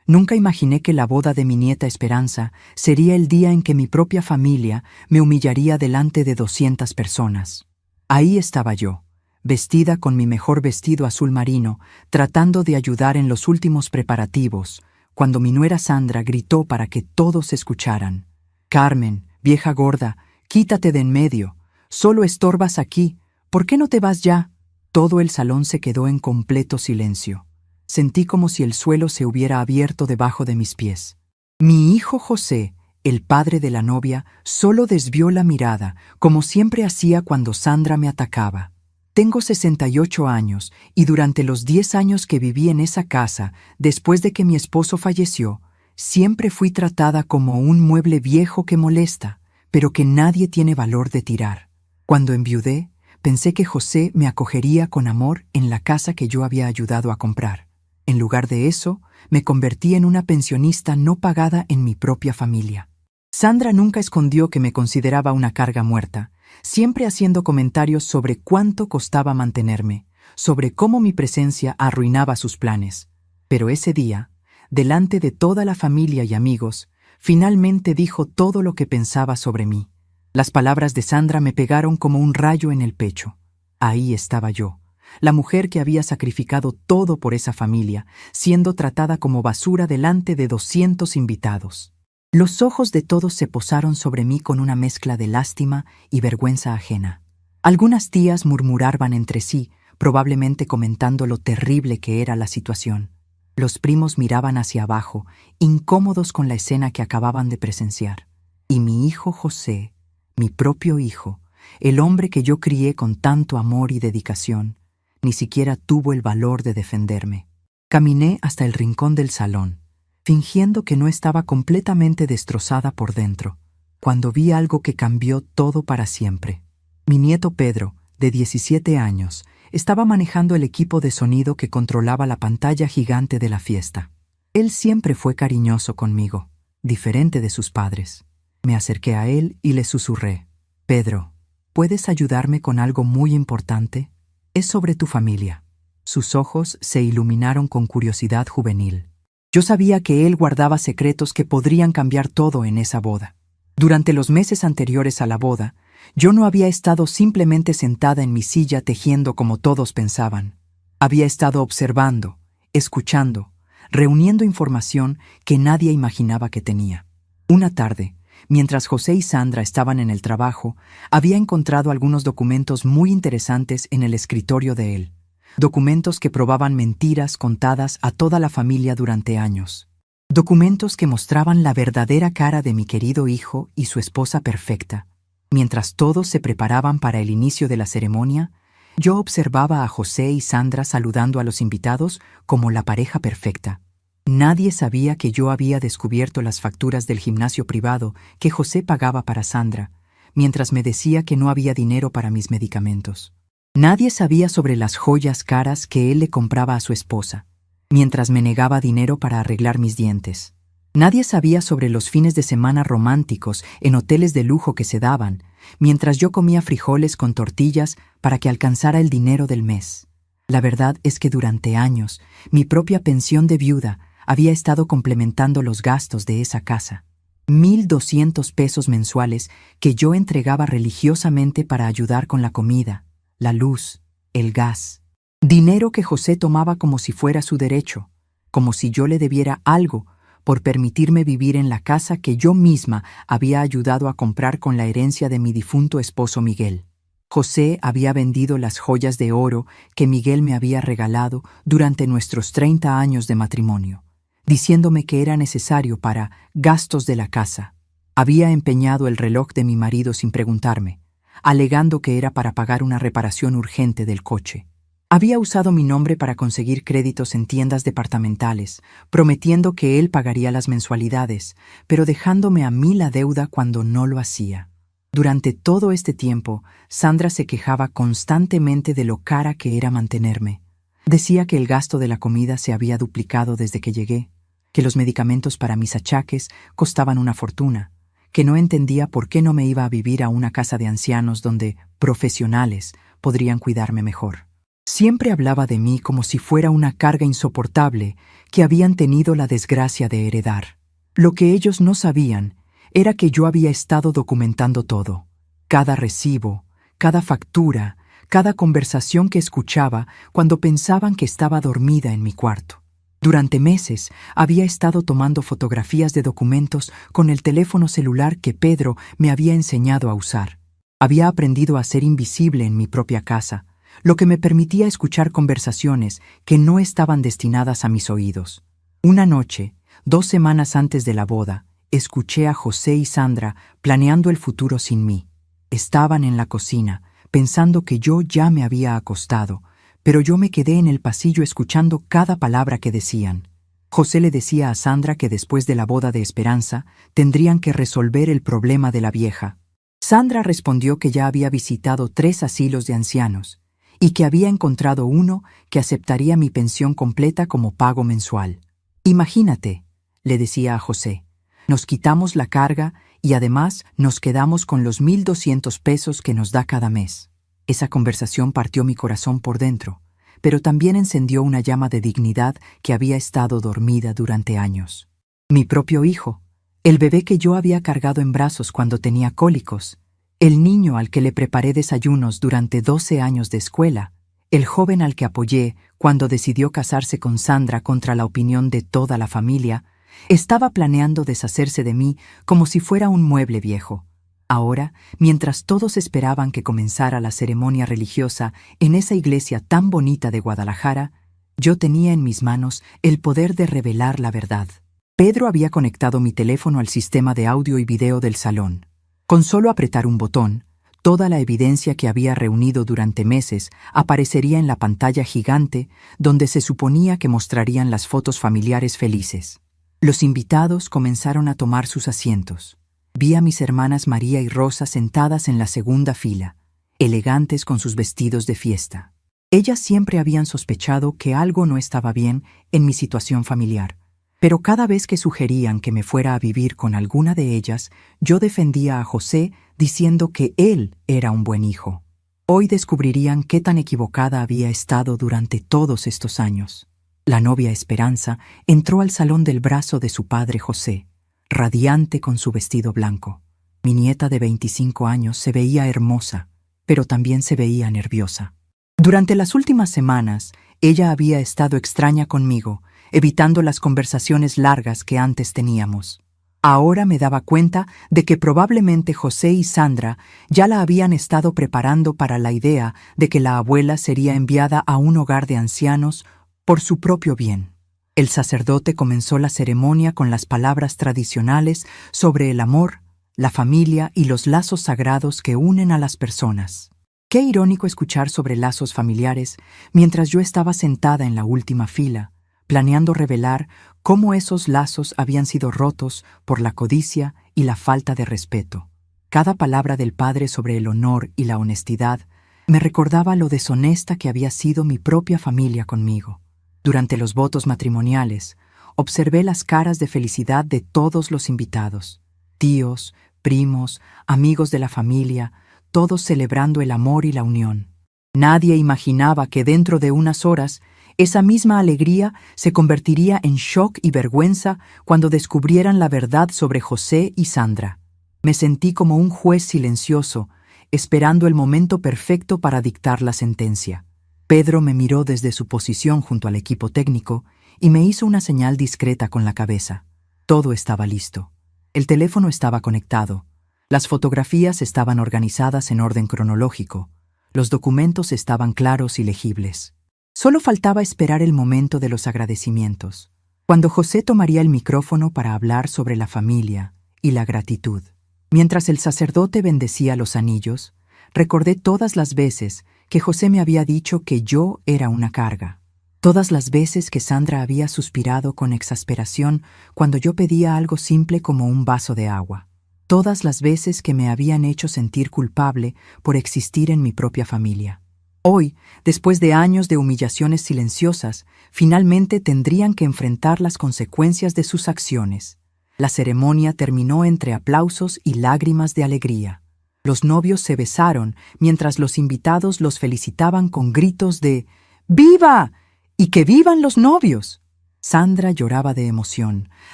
Nunca imaginé que la boda de mi nieta Esperanza sería el día en que mi propia familia me humillaría delante de 200 personas. Ahí estaba yo, vestida con mi mejor vestido azul marino, tratando de ayudar en los últimos preparativos, cuando mi nuera Sandra gritó para que todos escucharan: «Carmen, vieja gorda, quítate de en medio, solo estorbas aquí, ¿por qué no te vas ya?». Todo el salón se quedó en completo silencio. Sentí como si el suelo se hubiera abierto debajo de mis pies. Mi hijo José, el padre de la novia, solo desvió la mirada, como siempre hacía cuando Sandra me atacaba. Tengo 68 años y durante los 10 años que viví en esa casa, después de que mi esposo falleció, siempre fui tratada como un mueble viejo que molesta, pero que nadie tiene valor de tirar. Cuando enviudé, pensé que José me acogería con amor en la casa que yo había ayudado a comprar. En lugar de eso, me convertí en una pensionista no pagada en mi propia familia. Sandra nunca escondió que me consideraba una carga muerta, siempre haciendo comentarios sobre cuánto costaba mantenerme, sobre cómo mi presencia arruinaba sus planes. Pero ese día, delante de toda la familia y amigos, finalmente dijo todo lo que pensaba sobre mí. Las palabras de Sandra me pegaron como un rayo en el pecho. Ahí estaba yo, la mujer que había sacrificado todo por esa familia, siendo tratada como basura delante de 200 invitados. Los ojos de todos se posaron sobre mí con una mezcla de lástima y vergüenza ajena. Algunas tías murmuraban entre sí, probablemente comentando lo terrible que era la situación. Los primos miraban hacia abajo, incómodos con la escena que acababan de presenciar. Y mi hijo José, mi propio hijo, el hombre que yo crié con tanto amor y dedicación, ni siquiera tuvo el valor de defenderme. Caminé hasta el rincón del salón, fingiendo que no estaba completamente destrozada por dentro, cuando vi algo que cambió todo para siempre. Mi nieto Pedro, de 17 años, estaba manejando el equipo de sonido que controlaba la pantalla gigante de la fiesta. Él siempre fue cariñoso conmigo, diferente de sus padres. Me acerqué a él y le susurré: «Pedro, ¿puedes ayudarme con algo muy importante? Es sobre tu familia». Sus ojos se iluminaron con curiosidad juvenil. Yo sabía que él guardaba secretos que podrían cambiar todo en esa boda. Durante los meses anteriores a la boda, yo no había estado simplemente sentada en mi silla tejiendo como todos pensaban. Había estado observando, escuchando, reuniendo información que nadie imaginaba que tenía. Una tarde, mientras José y Sandra estaban en el trabajo, había encontrado algunos documentos muy interesantes en el escritorio de él. Documentos que probaban mentiras contadas a toda la familia durante años. Documentos que mostraban la verdadera cara de mi querido hijo y su esposa perfecta. Mientras todos se preparaban para el inicio de la ceremonia, yo observaba a José y Sandra saludando a los invitados como la pareja perfecta. Nadie sabía que yo había descubierto las facturas del gimnasio privado que José pagaba para Sandra, mientras me decía que no había dinero para mis medicamentos. Nadie sabía sobre las joyas caras que él le compraba a su esposa, mientras me negaba dinero para arreglar mis dientes. Nadie sabía sobre los fines de semana románticos en hoteles de lujo que se daban, mientras yo comía frijoles con tortillas para que alcanzara el dinero del mes. La verdad es que durante años, mi propia pensión de viuda había estado complementando los gastos de esa casa. 1,200 pesos mensuales que yo entregaba religiosamente para ayudar con la comida, la luz, el gas. Dinero que José tomaba como si fuera su derecho, como si yo le debiera algo por permitirme vivir en la casa que yo misma había ayudado a comprar con la herencia de mi difunto esposo Miguel. José había vendido las joyas de oro que Miguel me había regalado durante nuestros 30 años de matrimonio, diciéndome que era necesario para gastos de la casa. Había empeñado el reloj de mi marido sin preguntarme, alegando que era para pagar una reparación urgente del coche. Había usado mi nombre para conseguir créditos en tiendas departamentales, prometiendo que él pagaría las mensualidades, pero dejándome a mí la deuda cuando no lo hacía. Durante todo este tiempo, Sandra se quejaba constantemente de lo cara que era mantenerme. Decía que el gasto de la comida se había duplicado desde que llegué, que los medicamentos para mis achaques costaban una fortuna, que no entendía por qué no me iba a vivir a una casa de ancianos donde profesionales podrían cuidarme mejor. Siempre hablaba de mí como si fuera una carga insoportable que habían tenido la desgracia de heredar. Lo que ellos no sabían era que yo había estado documentando todo. Cada recibo, cada factura, cada conversación que escuchaba cuando pensaban que estaba dormida en mi cuarto. Durante meses había estado tomando fotografías de documentos con el teléfono celular que Pedro me había enseñado a usar. Había aprendido a ser invisible en mi propia casa, lo que me permitía escuchar conversaciones que no estaban destinadas a mis oídos. Una noche, 2 semanas antes de la boda, escuché a José y Sandra planeando el futuro sin mí. Estaban en la cocina, pensando que yo ya me había acostado, pero yo me quedé en el pasillo escuchando cada palabra que decían. José le decía a Sandra que después de la boda de Esperanza tendrían que resolver el problema de la vieja. Sandra respondió que ya había visitado 3 asilos de ancianos y que había encontrado uno que aceptaría mi pensión completa como pago mensual. Imagínate, le decía a José, nos quitamos la carga y además nos quedamos con los 1,200 pesos que nos da cada mes. Esa conversación partió mi corazón por dentro, pero también encendió una llama de dignidad que había estado dormida durante años. Mi propio hijo, el bebé que yo había cargado en brazos cuando tenía cólicos, el niño al que le preparé desayunos durante 12 años de escuela, el joven al que apoyé cuando decidió casarse con Sandra contra la opinión de toda la familia, estaba planeando deshacerse de mí como si fuera un mueble viejo. Ahora, mientras todos esperaban que comenzara la ceremonia religiosa en esa iglesia tan bonita de Guadalajara, yo tenía en mis manos el poder de revelar la verdad. Pedro había conectado mi teléfono al sistema de audio y video del salón. Con solo apretar un botón, toda la evidencia que había reunido durante meses aparecería en la pantalla gigante donde se suponía que mostrarían las fotos familiares felices. Los invitados comenzaron a tomar sus asientos. Vi a mis hermanas María y Rosa sentadas en la segunda fila, elegantes con sus vestidos de fiesta. Ellas siempre habían sospechado que algo no estaba bien en mi situación familiar, pero cada vez que sugerían que me fuera a vivir con alguna de ellas, yo defendía a José diciendo que él era un buen hijo. Hoy descubrirían qué tan equivocada había estado durante todos estos años. La novia Esperanza entró al salón del brazo de su padre José, radiante con su vestido blanco. Mi nieta de 25 años se veía hermosa, pero también se veía nerviosa. Durante las últimas semanas, ella había estado extraña conmigo, evitando las conversaciones largas que antes teníamos. Ahora me daba cuenta de que probablemente José y Sandra ya la habían estado preparando para la idea de que la abuela sería enviada a un hogar de ancianos por su propio bien. El sacerdote comenzó la ceremonia con las palabras tradicionales sobre el amor, la familia y los lazos sagrados que unen a las personas. Qué irónico escuchar sobre lazos familiares mientras yo estaba sentada en la última fila, planeando revelar cómo esos lazos habían sido rotos por la codicia y la falta de respeto. Cada palabra del padre sobre el honor y la honestidad me recordaba lo deshonesta que había sido mi propia familia conmigo. Durante los votos matrimoniales, observé las caras de felicidad de todos los invitados, tíos, primos, amigos de la familia, todos celebrando el amor y la unión. Nadie imaginaba que dentro de unas horas esa misma alegría se convertiría en shock y vergüenza cuando descubrieran la verdad sobre José y Sandra. Me sentí como un juez silencioso, esperando el momento perfecto para dictar la sentencia. Pedro me miró desde su posición junto al equipo técnico y me hizo una señal discreta con la cabeza. Todo estaba listo. El teléfono estaba conectado. Las fotografías estaban organizadas en orden cronológico. Los documentos estaban claros y legibles. Solo faltaba esperar el momento de los agradecimientos, cuando José tomaría el micrófono para hablar sobre la familia y la gratitud. Mientras el sacerdote bendecía los anillos, recordé todas las veces que José me había dicho que yo era una carga. Todas las veces que Sandra había suspirado con exasperación cuando yo pedía algo simple como un vaso de agua. Todas las veces que me habían hecho sentir culpable por existir en mi propia familia. Hoy, después de años de humillaciones silenciosas, finalmente tendrían que enfrentar las consecuencias de sus acciones. La ceremonia terminó entre aplausos y lágrimas de alegría. Los novios se besaron mientras los invitados los felicitaban con gritos de ¡Viva! ¡Y que vivan los novios! Sandra lloraba de emoción,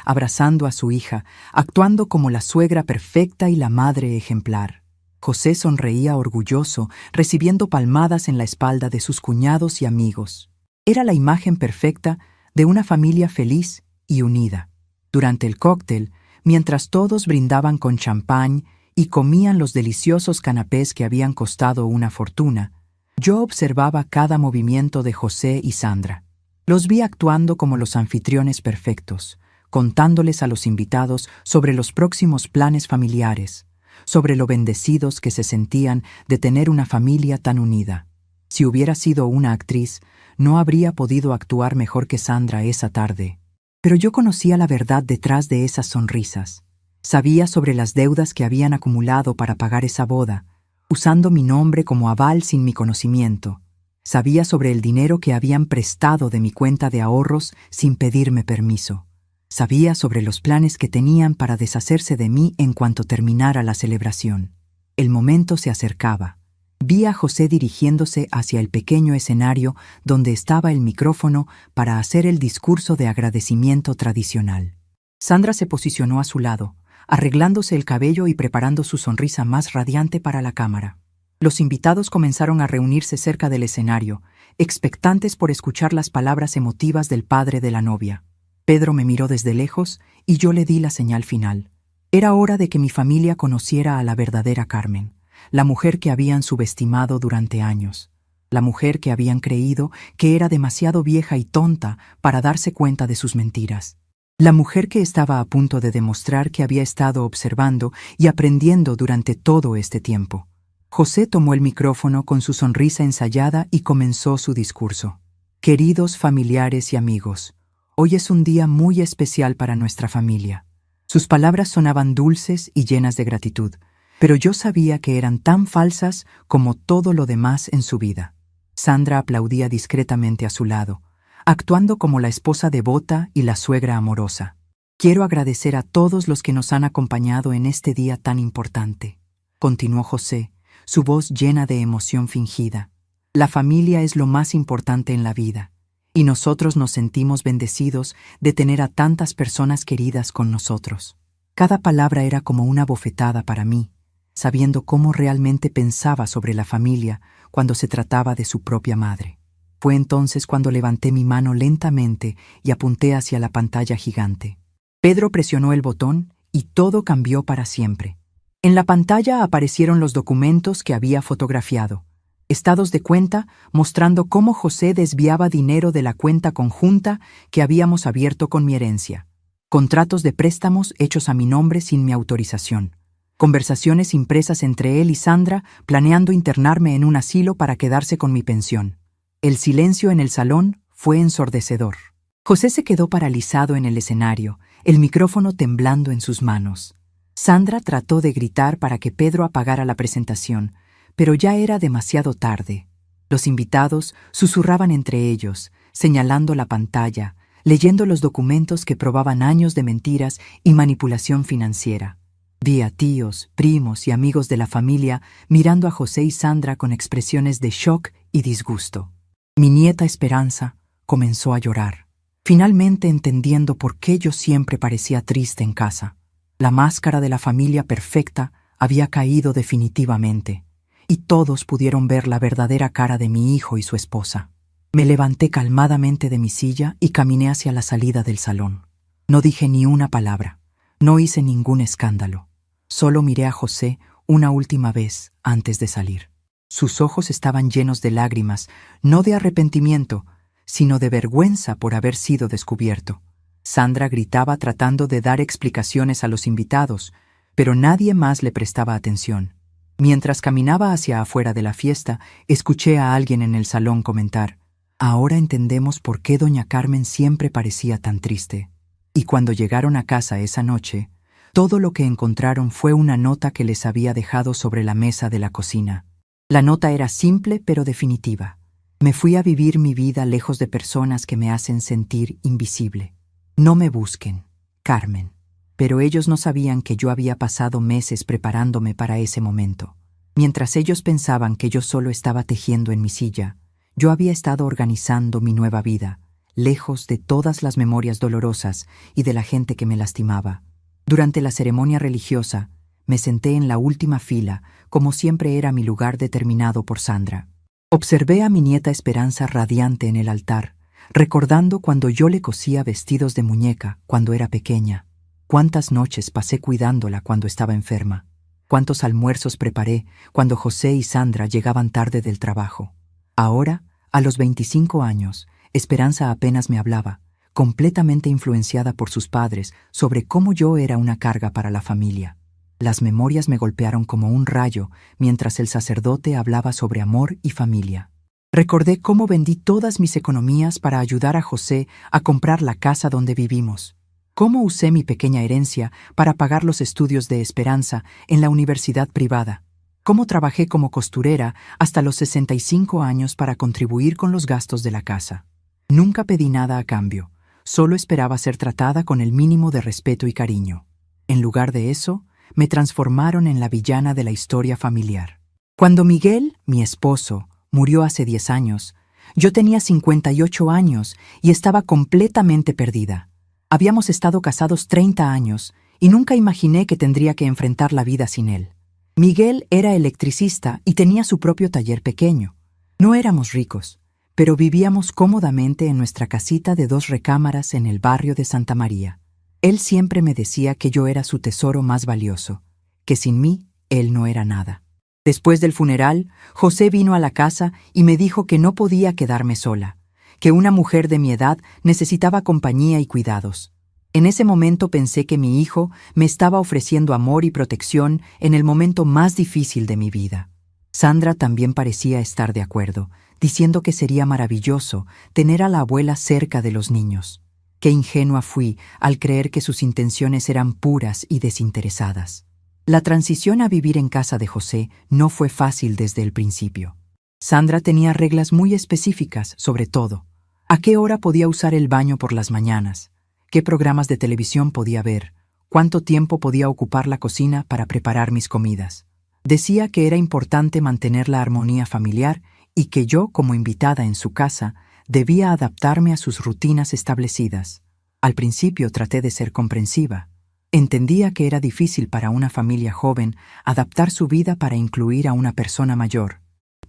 abrazando a su hija, actuando como la suegra perfecta y la madre ejemplar. José sonreía orgulloso, recibiendo palmadas en la espalda de sus cuñados y amigos. Era la imagen perfecta de una familia feliz y unida. Durante el cóctel, mientras todos brindaban con champán y comían los deliciosos canapés que habían costado una fortuna, yo observaba cada movimiento de José y Sandra. Los vi actuando como los anfitriones perfectos, contándoles a los invitados sobre los próximos planes familiares, sobre lo bendecidos que se sentían de tener una familia tan unida. Si hubiera sido una actriz, no habría podido actuar mejor que Sandra esa tarde. Pero yo conocía la verdad detrás de esas sonrisas. Sabía sobre las deudas que habían acumulado para pagar esa boda, usando mi nombre como aval sin mi conocimiento. Sabía sobre el dinero que habían prestado de mi cuenta de ahorros sin pedirme permiso. Sabía sobre los planes que tenían para deshacerse de mí en cuanto terminara la celebración. El momento se acercaba. Vi a José dirigiéndose hacia el pequeño escenario donde estaba el micrófono para hacer el discurso de agradecimiento tradicional. Sandra se posicionó a su lado, arreglándose el cabello y preparando su sonrisa más radiante para la cámara. Los invitados comenzaron a reunirse cerca del escenario, expectantes por escuchar las palabras emotivas del padre de la novia. Pedro me miró desde lejos y yo le di la señal final. Era hora de que mi familia conociera a la verdadera Carmen, la mujer que habían subestimado durante años, la mujer que habían creído que era demasiado vieja y tonta para darse cuenta de sus mentiras, la mujer que estaba a punto de demostrar que había estado observando y aprendiendo durante todo este tiempo. José tomó el micrófono con su sonrisa ensayada y comenzó su discurso. Queridos familiares y amigos, hoy es un día muy especial para nuestra familia. Sus palabras sonaban dulces y llenas de gratitud, pero yo sabía que eran tan falsas como todo lo demás en su vida. Sandra aplaudía discretamente a su lado, actuando como la esposa devota y la suegra amorosa. Quiero agradecer a todos los que nos han acompañado en este día tan importante, continuó José, su voz llena de emoción fingida. La familia es lo más importante en la vida, y nosotros nos sentimos bendecidos de tener a tantas personas queridas con nosotros. Cada palabra era como una bofetada para mí, sabiendo cómo realmente pensaba sobre la familia cuando se trataba de su propia madre. Fue entonces cuando levanté mi mano lentamente y apunté hacia la pantalla gigante. Pedro presionó el botón y todo cambió para siempre. En la pantalla aparecieron los documentos que había fotografiado, estados de cuenta mostrando cómo José desviaba dinero de la cuenta conjunta que habíamos abierto con mi herencia, contratos de préstamos hechos a mi nombre sin mi autorización, conversaciones impresas entre él y Sandra planeando internarme en un asilo para quedarse con mi pensión. El silencio en el salón fue ensordecedor. José se quedó paralizado en el escenario, el micrófono temblando en sus manos. Sandra trató de gritar para que Pedro apagara la presentación, pero ya era demasiado tarde. Los invitados susurraban entre ellos, señalando la pantalla, leyendo los documentos que probaban años de mentiras y manipulación financiera. Vi a tíos, primos y amigos de la familia mirando a José y Sandra con expresiones de shock y disgusto. Mi nieta Esperanza comenzó a llorar, finalmente entendiendo por qué yo siempre parecía triste en casa. La máscara de la familia perfecta había caído definitivamente, y todos pudieron ver la verdadera cara de mi hijo y su esposa. Me levanté calmadamente de mi silla y caminé hacia la salida del salón. No dije ni una palabra, no hice ningún escándalo. Solo miré a José una última vez antes de salir. Sus ojos estaban llenos de lágrimas, no de arrepentimiento, sino de vergüenza por haber sido descubierto. Sandra gritaba tratando de dar explicaciones a los invitados, pero nadie más le prestaba atención. Mientras caminaba hacia afuera de la fiesta, escuché a alguien en el salón comentar: «Ahora entendemos por qué doña Carmen siempre parecía tan triste». Y cuando llegaron a casa esa noche, todo lo que encontraron fue una nota que les había dejado sobre la mesa de la cocina. La nota era simple pero definitiva. Me fui a vivir mi vida lejos de personas que me hacen sentir invisible. No me busquen, Carmen. Pero ellos no sabían que yo había pasado meses preparándome para ese momento. Mientras ellos pensaban que yo solo estaba tejiendo en mi silla, yo había estado organizando mi nueva vida, lejos de todas las memorias dolorosas y de la gente que me lastimaba. Durante la ceremonia religiosa, me senté en la última fila, como siempre era mi lugar determinado por Sandra. Observé a mi nieta Esperanza radiante en el altar, recordando cuando yo le cosía vestidos de muñeca cuando era pequeña. Cuántas noches pasé cuidándola cuando estaba enferma. Cuántos almuerzos preparé cuando José y Sandra llegaban tarde del trabajo. Ahora, a los 25 años, Esperanza apenas me hablaba, completamente influenciada por sus padres sobre cómo yo era una carga para la familia. Las memorias me golpearon como un rayo mientras el sacerdote hablaba sobre amor y familia. Recordé cómo vendí todas mis economías para ayudar a José a comprar la casa donde vivimos. Cómo usé mi pequeña herencia para pagar los estudios de Esperanza en la universidad privada. Cómo trabajé como costurera hasta los 65 años para contribuir con los gastos de la casa. Nunca pedí nada a cambio, solo esperaba ser tratada con el mínimo de respeto y cariño. En lugar de eso, me transformaron en la villana de la historia familiar. Cuando Miguel, mi esposo, murió hace 10 años, yo tenía 58 años y estaba completamente perdida. Habíamos estado casados 30 años y nunca imaginé que tendría que enfrentar la vida sin él. Miguel era electricista y tenía su propio taller pequeño. No éramos ricos, pero vivíamos cómodamente en nuestra casita de 2 recámaras en el barrio de Santa María. Él siempre me decía que yo era su tesoro más valioso, que sin mí él no era nada. Después del funeral, José vino a la casa y me dijo que no podía quedarme sola, que una mujer de mi edad necesitaba compañía y cuidados. En ese momento pensé que mi hijo me estaba ofreciendo amor y protección en el momento más difícil de mi vida. Sandra también parecía estar de acuerdo, diciendo que sería maravilloso tener a la abuela cerca de los niños. Qué ingenua fui al creer que sus intenciones eran puras y desinteresadas. La transición a vivir en casa de José no fue fácil desde el principio. Sandra tenía reglas muy específicas sobre todo. ¿A qué hora podía usar el baño por las mañanas? ¿Qué programas de televisión podía ver? ¿Cuánto tiempo podía ocupar la cocina para preparar mis comidas? Decía que era importante mantener la armonía familiar y que yo, como invitada en su casa, debía adaptarme a sus rutinas establecidas. Al principio traté de ser comprensiva. Entendía que era difícil para una familia joven adaptar su vida para incluir a una persona mayor.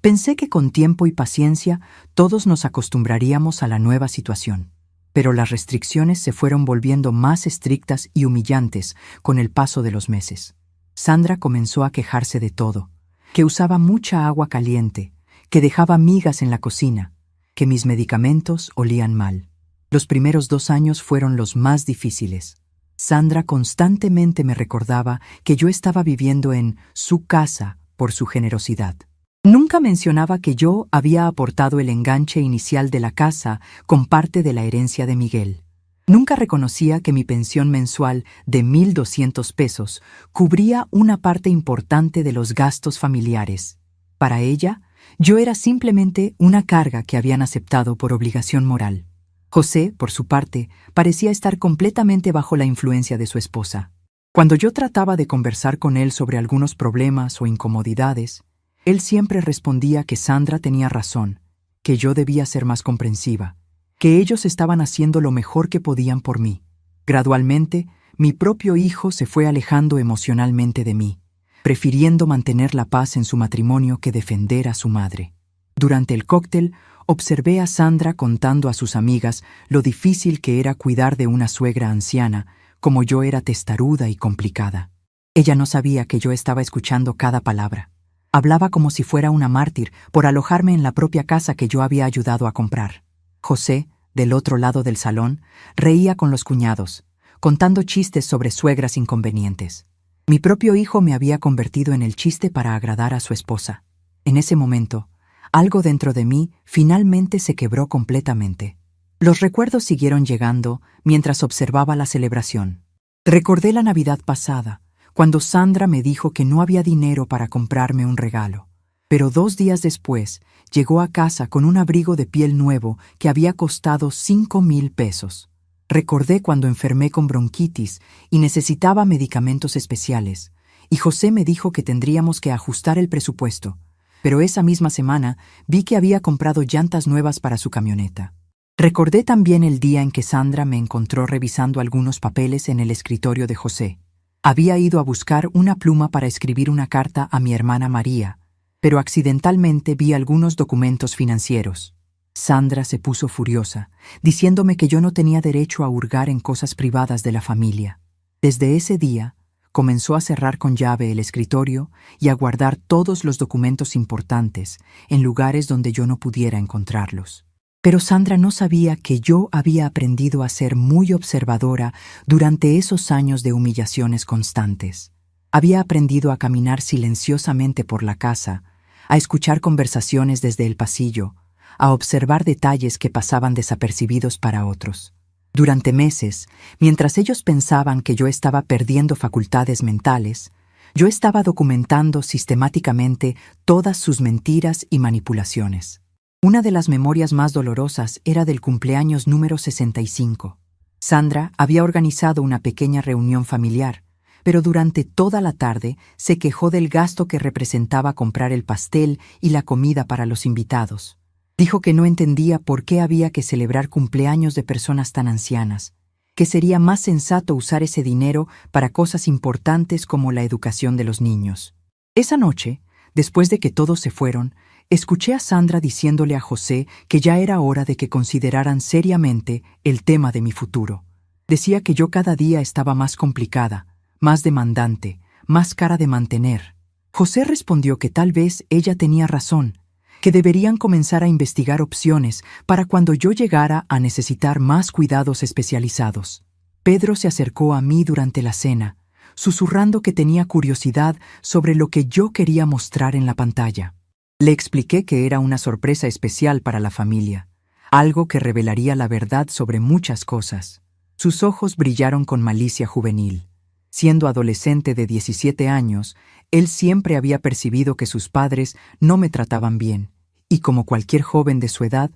Pensé que con tiempo y paciencia todos nos acostumbraríamos a la nueva situación. Pero las restricciones se fueron volviendo más estrictas y humillantes con el paso de los meses. Sandra comenzó a quejarse de todo, que usaba mucha agua caliente, que dejaba migas en la cocina, que mis medicamentos olían mal. Los primeros 2 años fueron los más difíciles. Sandra constantemente me recordaba que yo estaba viviendo en su casa por su generosidad. Nunca mencionaba que yo había aportado el enganche inicial de la casa con parte de la herencia de Miguel. Nunca reconocía que mi pensión mensual de 1,200 pesos cubría una parte importante de los gastos familiares. Para ella, yo era simplemente una carga que habían aceptado por obligación moral. José, por su parte, parecía estar completamente bajo la influencia de su esposa. Cuando yo trataba de conversar con él sobre algunos problemas o incomodidades, él siempre respondía que Sandra tenía razón, que yo debía ser más comprensiva, que ellos estaban haciendo lo mejor que podían por mí. Gradualmente, mi propio hijo se fue alejando emocionalmente de mí, prefiriendo mantener la paz en su matrimonio que defender a su madre. Durante el cóctel, observé a Sandra contando a sus amigas lo difícil que era cuidar de una suegra anciana, como yo era testaruda y complicada. Ella no sabía que yo estaba escuchando cada palabra. Hablaba como si fuera una mártir por alojarme en la propia casa que yo había ayudado a comprar. José, del otro lado del salón, reía con los cuñados, contando chistes sobre suegras inconvenientes. Mi propio hijo me había convertido en el chiste para agradar a su esposa. En ese momento, algo dentro de mí finalmente se quebró completamente. Los recuerdos siguieron llegando mientras observaba la celebración. Recordé la Navidad pasada, cuando Sandra me dijo que no había dinero para comprarme un regalo. Pero 2 días después, llegó a casa con un abrigo de piel nuevo que había costado 5,000 pesos. Recordé cuando enfermé con bronquitis y necesitaba medicamentos especiales, y José me dijo que tendríamos que ajustar el presupuesto, pero esa misma semana vi que había comprado llantas nuevas para su camioneta. Recordé también el día en que Sandra me encontró revisando algunos papeles en el escritorio de José. Había ido a buscar una pluma para escribir una carta a mi hermana María, pero accidentalmente vi algunos documentos financieros. Sandra se puso furiosa, diciéndome que yo no tenía derecho a hurgar en cosas privadas de la familia. Desde ese día, comenzó a cerrar con llave el escritorio y a guardar todos los documentos importantes en lugares donde yo no pudiera encontrarlos. Pero Sandra no sabía que yo había aprendido a ser muy observadora durante esos años de humillaciones constantes. Había aprendido a caminar silenciosamente por la casa, a escuchar conversaciones desde el pasillo, a observar detalles que pasaban desapercibidos para otros. Durante meses, mientras ellos pensaban que yo estaba perdiendo facultades mentales, yo estaba documentando sistemáticamente todas sus mentiras y manipulaciones. Una de las memorias más dolorosas era del cumpleaños número 65. Sandra había organizado una pequeña reunión familiar, pero durante toda la tarde se quejó del gasto que representaba comprar el pastel y la comida para los invitados. Dijo que no entendía por qué había que celebrar cumpleaños de personas tan ancianas, que sería más sensato usar ese dinero para cosas importantes como la educación de los niños. Esa noche, después de que todos se fueron, escuché a Sandra diciéndole a José que ya era hora de que consideraran seriamente el tema de mi futuro. Decía que yo cada día estaba más complicada, más demandante, más cara de mantener. José respondió que tal vez ella tenía razón, que deberían comenzar a investigar opciones para cuando yo llegara a necesitar más cuidados especializados. Pedro se acercó a mí durante la cena, susurrando que tenía curiosidad sobre lo que yo quería mostrar en la pantalla. Le expliqué que era una sorpresa especial para la familia, algo que revelaría la verdad sobre muchas cosas. Sus ojos brillaron con malicia juvenil. Siendo adolescente de 17 años, él siempre había percibido que sus padres no me trataban bien, y como cualquier joven de su edad,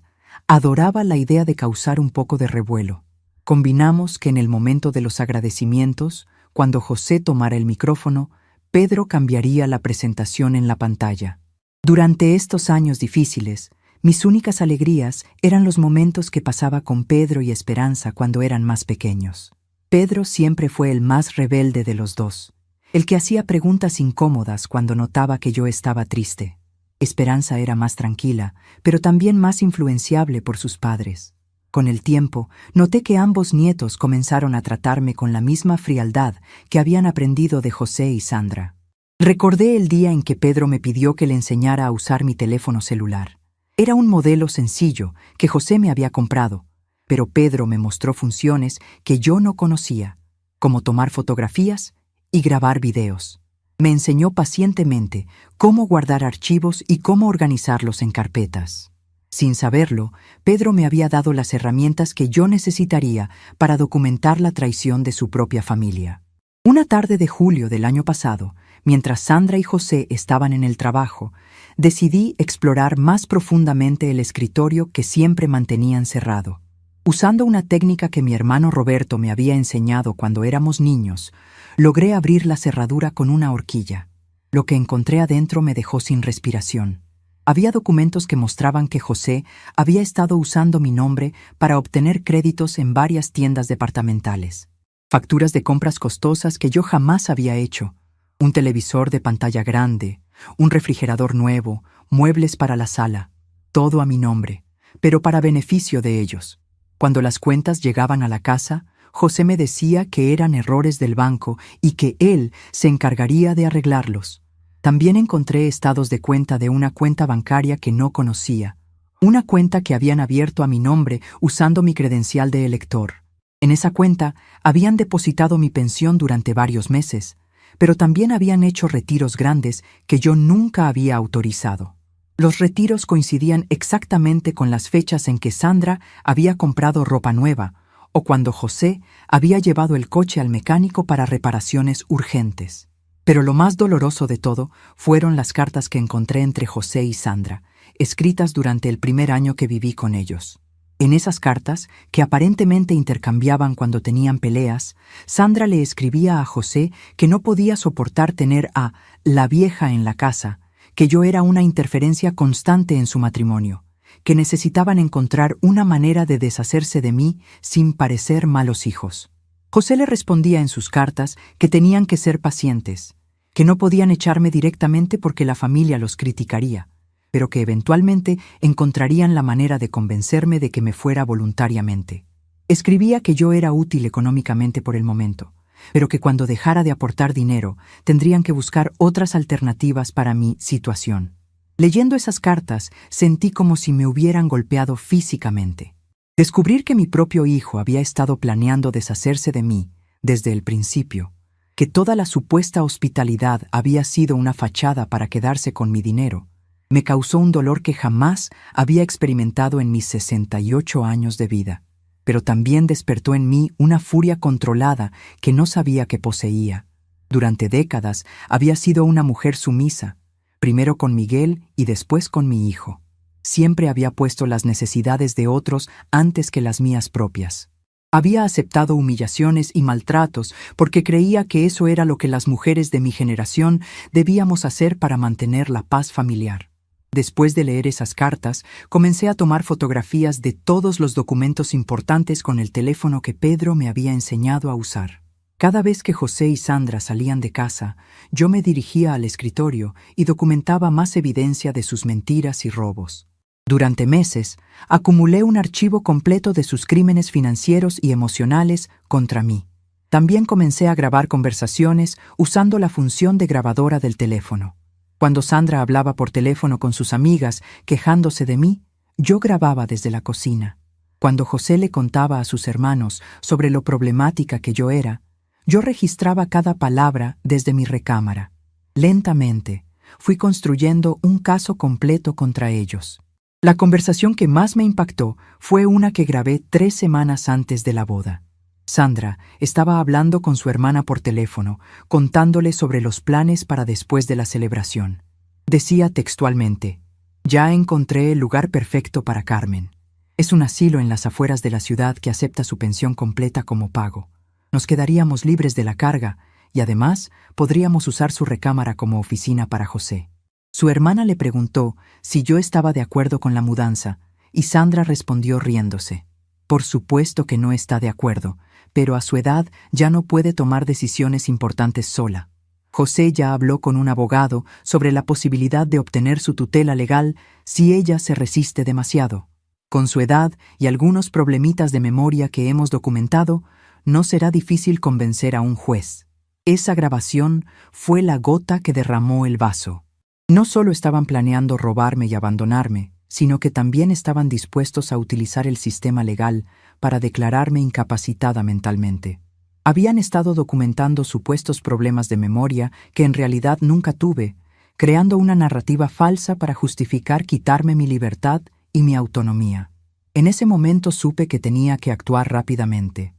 adoraba la idea de causar un poco de revuelo. Combinamos que en el momento de los agradecimientos, cuando José tomara el micrófono, Pedro cambiaría la presentación en la pantalla. Durante estos años difíciles, mis únicas alegrías eran los momentos que pasaba con Pedro y Esperanza cuando eran más pequeños. Pedro siempre fue el más rebelde de los dos, el que hacía preguntas incómodas cuando notaba que yo estaba triste. Esperanza era más tranquila, pero también más influenciable por sus padres. Con el tiempo, noté que ambos nietos comenzaron a tratarme con la misma frialdad que habían aprendido de José y Sandra. Recordé el día en que Pedro me pidió que le enseñara a usar mi teléfono celular. Era un modelo sencillo que José me había comprado, pero Pedro me mostró funciones que yo no conocía, como tomar fotografías y grabar videos. Me enseñó pacientemente cómo guardar archivos y cómo organizarlos en carpetas. Sin saberlo, Pedro me había dado las herramientas que yo necesitaría para documentar la traición de su propia familia. Una tarde de julio del año pasado, mientras Sandra y José estaban en el trabajo, decidí explorar más profundamente el escritorio que siempre mantenían cerrado. Usando una técnica que mi hermano Roberto me había enseñado cuando éramos niños, logré abrir la cerradura con una horquilla. Lo que encontré adentro me dejó sin respiración. Había documentos que mostraban que José había estado usando mi nombre para obtener créditos en varias tiendas departamentales. Facturas de compras costosas que yo jamás había hecho. Un televisor de pantalla grande, un refrigerador nuevo, muebles para la sala. Todo a mi nombre, pero para beneficio de ellos. Cuando las cuentas llegaban a la casa, José me decía que eran errores del banco y que él se encargaría de arreglarlos. También encontré estados de cuenta de una cuenta bancaria que no conocía, una cuenta que habían abierto a mi nombre usando mi credencial de elector. En esa cuenta habían depositado mi pensión durante varios meses, pero también habían hecho retiros grandes que yo nunca había autorizado. Los retiros coincidían exactamente con las fechas en que Sandra había comprado ropa nueva o cuando José había llevado el coche al mecánico para reparaciones urgentes. Pero lo más doloroso de todo fueron las cartas que encontré entre José y Sandra, escritas durante el primer año que viví con ellos. En esas cartas, que aparentemente intercambiaban cuando tenían peleas, Sandra le escribía a José que no podía soportar tener a la vieja en la casa, que yo era una interferencia constante en su matrimonio, que necesitaban encontrar una manera de deshacerse de mí sin parecer malos hijos. José le respondía en sus cartas que tenían que ser pacientes, que no podían echarme directamente porque la familia los criticaría, pero que eventualmente encontrarían la manera de convencerme de que me fuera voluntariamente. Escribía que yo era útil económicamente por el momento, pero que cuando dejara de aportar dinero, tendrían que buscar otras alternativas para mi situación. Leyendo esas cartas, sentí como si me hubieran golpeado físicamente. Descubrir que mi propio hijo había estado planeando deshacerse de mí desde el principio, que toda la supuesta hospitalidad había sido una fachada para quedarse con mi dinero, me causó un dolor que jamás había experimentado en mis 68 años de vida, pero también despertó en mí una furia controlada que no sabía que poseía. Durante décadas había sido una mujer sumisa, primero con Miguel y después con mi hijo. Siempre había puesto las necesidades de otros antes que las mías propias. Había aceptado humillaciones y maltratos porque creía que eso era lo que las mujeres de mi generación debíamos hacer para mantener la paz familiar. Después de leer esas cartas, comencé a tomar fotografías de todos los documentos importantes con el teléfono que Pedro me había enseñado a usar. Cada vez que José y Sandra salían de casa, yo me dirigía al escritorio y documentaba más evidencia de sus mentiras y robos. Durante meses, acumulé un archivo completo de sus crímenes financieros y emocionales contra mí. También comencé a grabar conversaciones usando la función de grabadora del teléfono. Cuando Sandra hablaba por teléfono con sus amigas quejándose de mí, yo grababa desde la cocina. Cuando José le contaba a sus hermanos sobre lo problemática que yo era, yo registraba cada palabra desde mi recámara. Lentamente, fui construyendo un caso completo contra ellos. La conversación que más me impactó fue una que grabé 3 semanas antes de la boda. Sandra estaba hablando con su hermana por teléfono, contándole sobre los planes para después de la celebración. Decía textualmente: «Ya encontré el lugar perfecto para Carmen. Es un asilo en las afueras de la ciudad que acepta su pensión completa como pago. Nos quedaríamos libres de la carga y además podríamos usar su recámara como oficina para José». Su hermana le preguntó si yo estaba de acuerdo con la mudanza y Sandra respondió riéndose: «Por supuesto que no está de acuerdo, pero a su edad ya no puede tomar decisiones importantes sola. José ya habló con un abogado sobre la posibilidad de obtener su tutela legal si ella se resiste demasiado. Con su edad y algunos problemitas de memoria que hemos documentado, no será difícil convencer a un juez». Esa grabación fue la gota que derramó el vaso. No solo estaban planeando robarme y abandonarme, sino que también estaban dispuestos a utilizar el sistema legal para declararme incapacitada mentalmente. Habían estado documentando supuestos problemas de memoria que en realidad nunca tuve, creando una narrativa falsa para justificar quitarme mi libertad y mi autonomía. En ese momento supe que tenía que actuar rápidamente.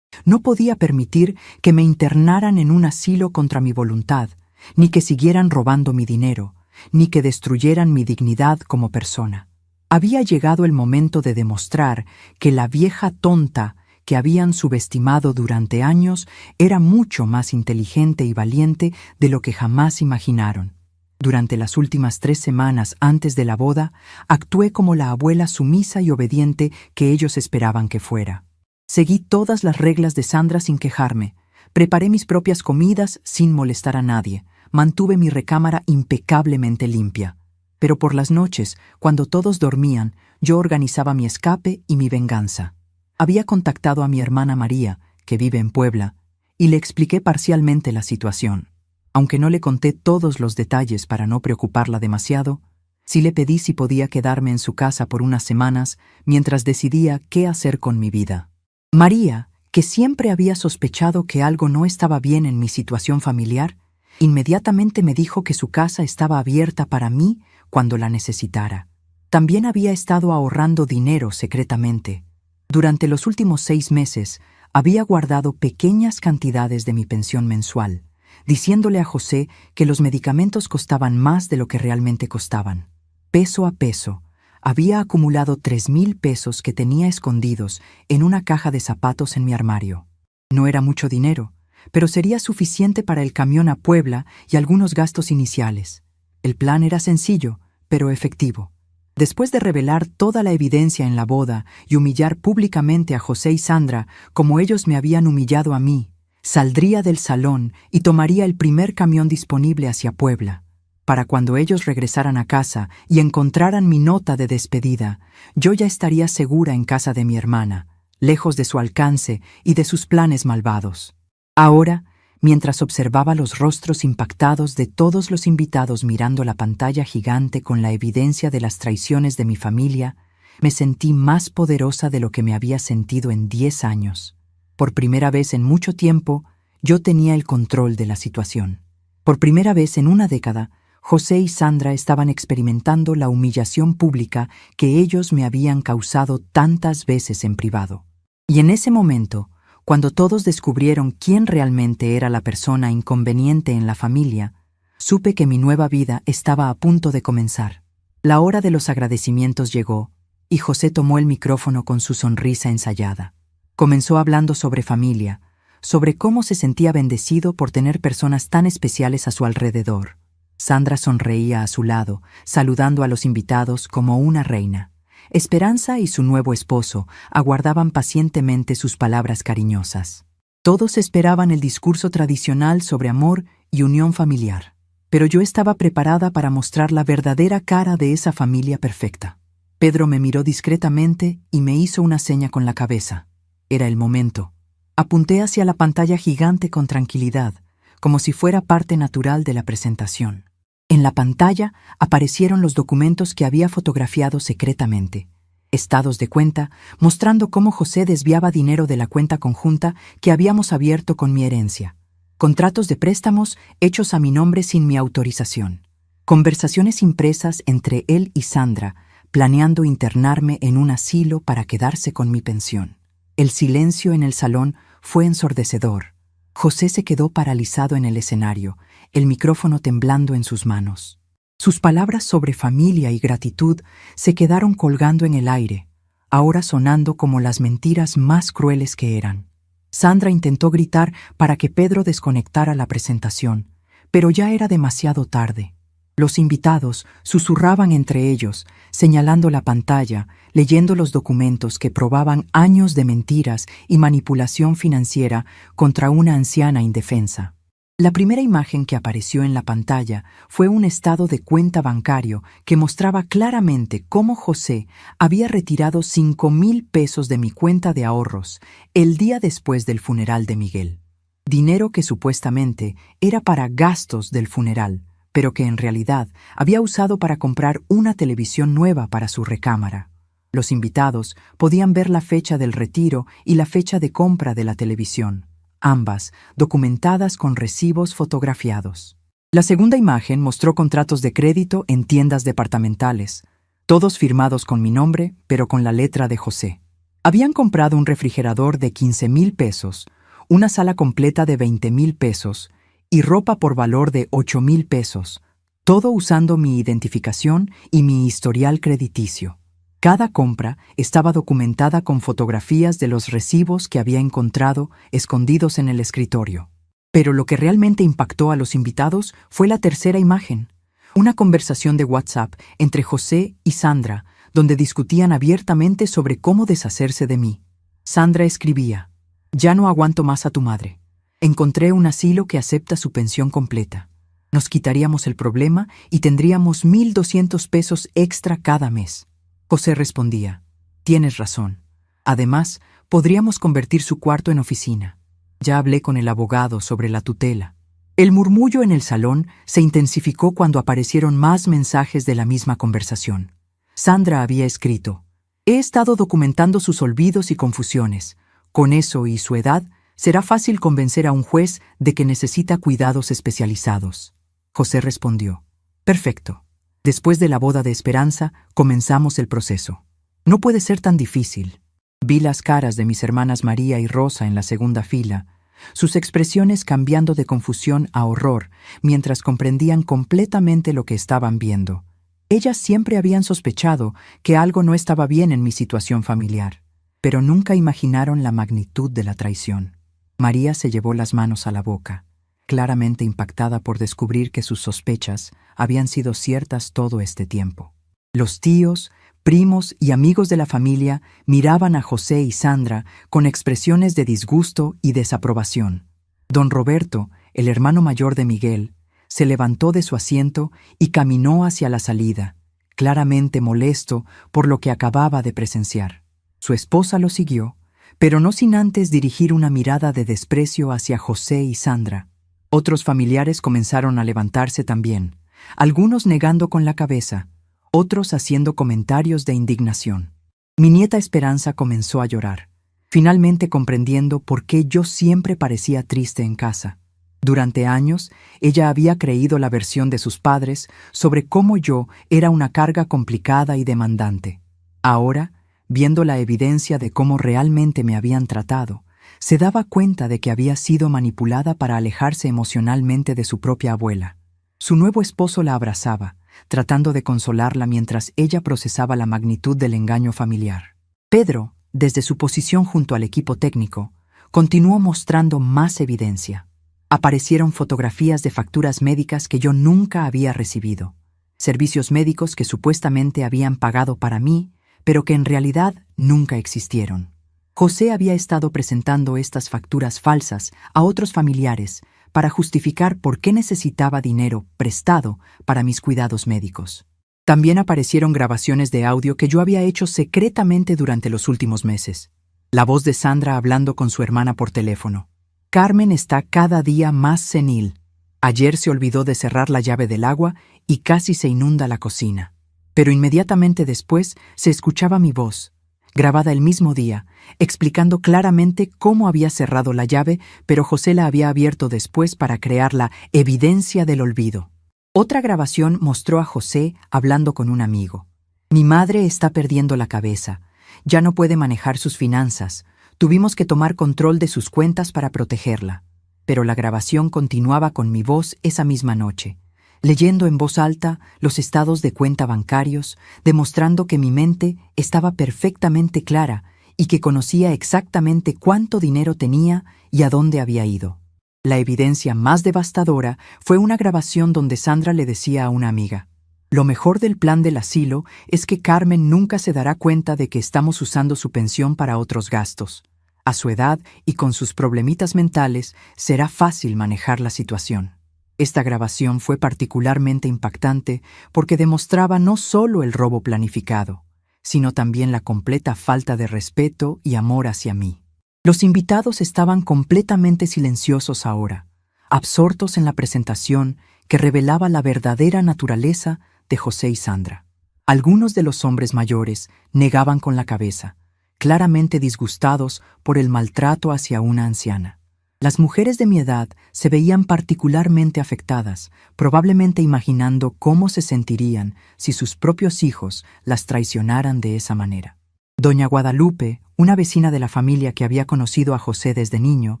No podía permitir que me internaran en un asilo contra mi voluntad, ni que siguieran robando mi dinero, ni que destruyeran mi dignidad como persona. Había llegado el momento de demostrar que la vieja tonta que habían subestimado durante años era mucho más inteligente y valiente de lo que jamás imaginaron. Durante las últimas 3 semanas antes de la boda, actué como la abuela sumisa y obediente que ellos esperaban que fuera. Seguí todas las reglas de Sandra sin quejarme, preparé mis propias comidas sin molestar a nadie, mantuve mi recámara impecablemente limpia. Pero por las noches, cuando todos dormían, yo organizaba mi escape y mi venganza. Había contactado a mi hermana María, que vive en Puebla, y le expliqué parcialmente la situación. Aunque no le conté todos los detalles para no preocuparla demasiado, sí le pedí si podía quedarme en su casa por unas semanas mientras decidía qué hacer con mi vida. María, que siempre había sospechado que algo no estaba bien en mi situación familiar, inmediatamente me dijo que su casa estaba abierta para mí cuando la necesitara. También había estado ahorrando dinero secretamente. Durante los últimos 6 meses había guardado pequeñas cantidades de mi pensión mensual, diciéndole a José que los medicamentos costaban más de lo que realmente costaban. Peso a peso, había acumulado 3,000 pesos que tenía escondidos en una caja de zapatos en mi armario. No era mucho dinero, pero sería suficiente para el camión a Puebla y algunos gastos iniciales. El plan era sencillo, pero efectivo. Después de revelar toda la evidencia en la boda y humillar públicamente a José y Sandra como ellos me habían humillado a mí, saldría del salón y tomaría el primer camión disponible hacia Puebla. Para cuando ellos regresaran a casa y encontraran mi nota de despedida, yo ya estaría segura en casa de mi hermana, lejos de su alcance y de sus planes malvados. Ahora, mientras observaba los rostros impactados de todos los invitados mirando la pantalla gigante con la evidencia de las traiciones de mi familia, me sentí más poderosa de lo que me había sentido en 10 años. Por primera vez en mucho tiempo, yo tenía el control de la situación. Por primera vez en una década, José y Sandra estaban experimentando la humillación pública que ellos me habían causado tantas veces en privado. Y en ese momento, cuando todos descubrieron quién realmente era la persona inconveniente en la familia, supe que mi nueva vida estaba a punto de comenzar. La hora de los agradecimientos llegó, y José tomó el micrófono con su sonrisa ensayada. Comenzó hablando sobre familia, sobre cómo se sentía bendecido por tener personas tan especiales a su alrededor. Sandra sonreía a su lado, saludando a los invitados como una reina. Esperanza y su nuevo esposo aguardaban pacientemente sus palabras cariñosas. Todos esperaban el discurso tradicional sobre amor y unión familiar, pero yo estaba preparada para mostrar la verdadera cara de esa familia perfecta. Pedro me miró discretamente y me hizo una seña con la cabeza. Era el momento. Apunté hacia la pantalla gigante con tranquilidad, como si fuera parte natural de la presentación. En la pantalla aparecieron los documentos que había fotografiado secretamente. Estados de cuenta, mostrando cómo José desviaba dinero de la cuenta conjunta que habíamos abierto con mi herencia. Contratos de préstamos hechos a mi nombre sin mi autorización. Conversaciones impresas entre él y Sandra, planeando internarme en un asilo para quedarse con mi pensión. El silencio en el salón fue ensordecedor. José se quedó paralizado en el escenario, el micrófono temblando en sus manos. Sus palabras sobre familia y gratitud se quedaron colgando en el aire, ahora sonando como las mentiras más crueles que eran. Sandra intentó gritar para que Pedro desconectara la presentación, pero ya era demasiado tarde. Los invitados susurraban entre ellos, señalando la pantalla, leyendo los documentos que probaban años de mentiras y manipulación financiera contra una anciana indefensa. La primera imagen que apareció en la pantalla fue un estado de cuenta bancario que mostraba claramente cómo José había retirado 5,000 pesos de mi cuenta de ahorros el día después del funeral de Miguel. Dinero que supuestamente era para gastos del funeral, pero que en realidad había usado para comprar una televisión nueva para su recámara. Los invitados podían ver la fecha del retiro y la fecha de compra de la televisión, ambas documentadas con recibos fotografiados. La segunda imagen mostró contratos de crédito en tiendas departamentales, todos firmados con mi nombre, pero con la letra de José. Habían comprado un refrigerador de 15,000 pesos, una sala completa de 20,000 pesos y ropa por valor de 8,000 pesos, todo usando mi identificación y mi historial crediticio. Cada compra estaba documentada con fotografías de los recibos que había encontrado escondidos en el escritorio. Pero lo que realmente impactó a los invitados fue la tercera imagen, una conversación de WhatsApp entre José y Sandra, donde discutían abiertamente sobre cómo deshacerse de mí. Sandra escribía: «Ya no aguanto más a tu madre. Encontré un asilo que acepta su pensión completa. Nos quitaríamos el problema y tendríamos 1,200 pesos extra cada mes». José respondía: «Tienes razón. Además, podríamos convertir su cuarto en oficina. Ya hablé con el abogado sobre la tutela». El murmullo en el salón se intensificó cuando aparecieron más mensajes de la misma conversación. Sandra había escrito: «He estado documentando sus olvidos y confusiones. Con eso y su edad, será fácil convencer a un juez de que necesita cuidados especializados». José respondió: «Perfecto. Después de la boda de Esperanza, comenzamos el proceso. No puede ser tan difícil». Vi las caras de mis hermanas María y Rosa en la segunda fila, sus expresiones cambiando de confusión a horror mientras comprendían completamente lo que estaban viendo. Ellas siempre habían sospechado que algo no estaba bien en mi situación familiar, pero nunca imaginaron la magnitud de la traición. María se llevó las manos a la boca, claramente impactada por descubrir que sus sospechas habían sido ciertas todo este tiempo. Los tíos, primos y amigos de la familia miraban a José y Sandra con expresiones de disgusto y desaprobación. Don Roberto, el hermano mayor de Miguel, se levantó de su asiento y caminó hacia la salida, claramente molesto por lo que acababa de presenciar. Su esposa lo siguió, pero no sin antes dirigir una mirada de desprecio hacia José y Sandra. Otros familiares comenzaron a levantarse también, algunos negando con la cabeza, otros haciendo comentarios de indignación. Mi nieta Esperanza comenzó a llorar, finalmente comprendiendo por qué yo siempre parecía triste en casa. Durante años, ella había creído la versión de sus padres sobre cómo yo era una carga complicada y demandante. Ahora, viendo la evidencia de cómo realmente me habían tratado, se daba cuenta de que había sido manipulada para alejarse emocionalmente de su propia abuela. Su nuevo esposo la abrazaba, tratando de consolarla mientras ella procesaba la magnitud del engaño familiar. Pedro, desde su posición junto al equipo técnico, continuó mostrando más evidencia. Aparecieron fotografías de facturas médicas que yo nunca había recibido, servicios médicos que supuestamente habían pagado para mí, pero que en realidad nunca existieron. José había estado presentando estas facturas falsas a otros familiares para justificar por qué necesitaba dinero prestado para mis cuidados médicos. También aparecieron grabaciones de audio que yo había hecho secretamente durante los últimos meses. La voz de Sandra hablando con su hermana por teléfono. Carmen está cada día más senil. Ayer se olvidó de cerrar la llave del agua y casi se inunda la cocina. Pero inmediatamente después se escuchaba mi voz, grabada el mismo día, explicando claramente cómo había cerrado la llave, pero José la había abierto después para crear la evidencia del olvido. Otra grabación mostró a José hablando con un amigo. Mi madre está perdiendo la cabeza. Ya no puede manejar sus finanzas. Tuvimos que tomar control de sus cuentas para protegerla. Pero la grabación continuaba con mi voz esa misma noche, leyendo en voz alta los estados de cuenta bancarios, demostrando que mi mente estaba perfectamente clara y que conocía exactamente cuánto dinero tenía y a dónde había ido. La evidencia más devastadora fue una grabación donde Sandra le decía a una amiga: «Lo mejor del plan del asilo es que Carmen nunca se dará cuenta de que estamos usando su pensión para otros gastos. A su edad y con sus problemitas mentales, será fácil manejar la situación». Esta grabación fue particularmente impactante porque demostraba no solo el robo planificado, sino también la completa falta de respeto y amor hacia mí. Los invitados estaban completamente silenciosos ahora, absortos en la presentación que revelaba la verdadera naturaleza de José y Sandra. Algunos de los hombres mayores negaban con la cabeza, claramente disgustados por el maltrato hacia una anciana. Las mujeres de mi edad se veían particularmente afectadas, probablemente imaginando cómo se sentirían si sus propios hijos las traicionaran de esa manera. Doña Guadalupe, una vecina de la familia que había conocido a José desde niño,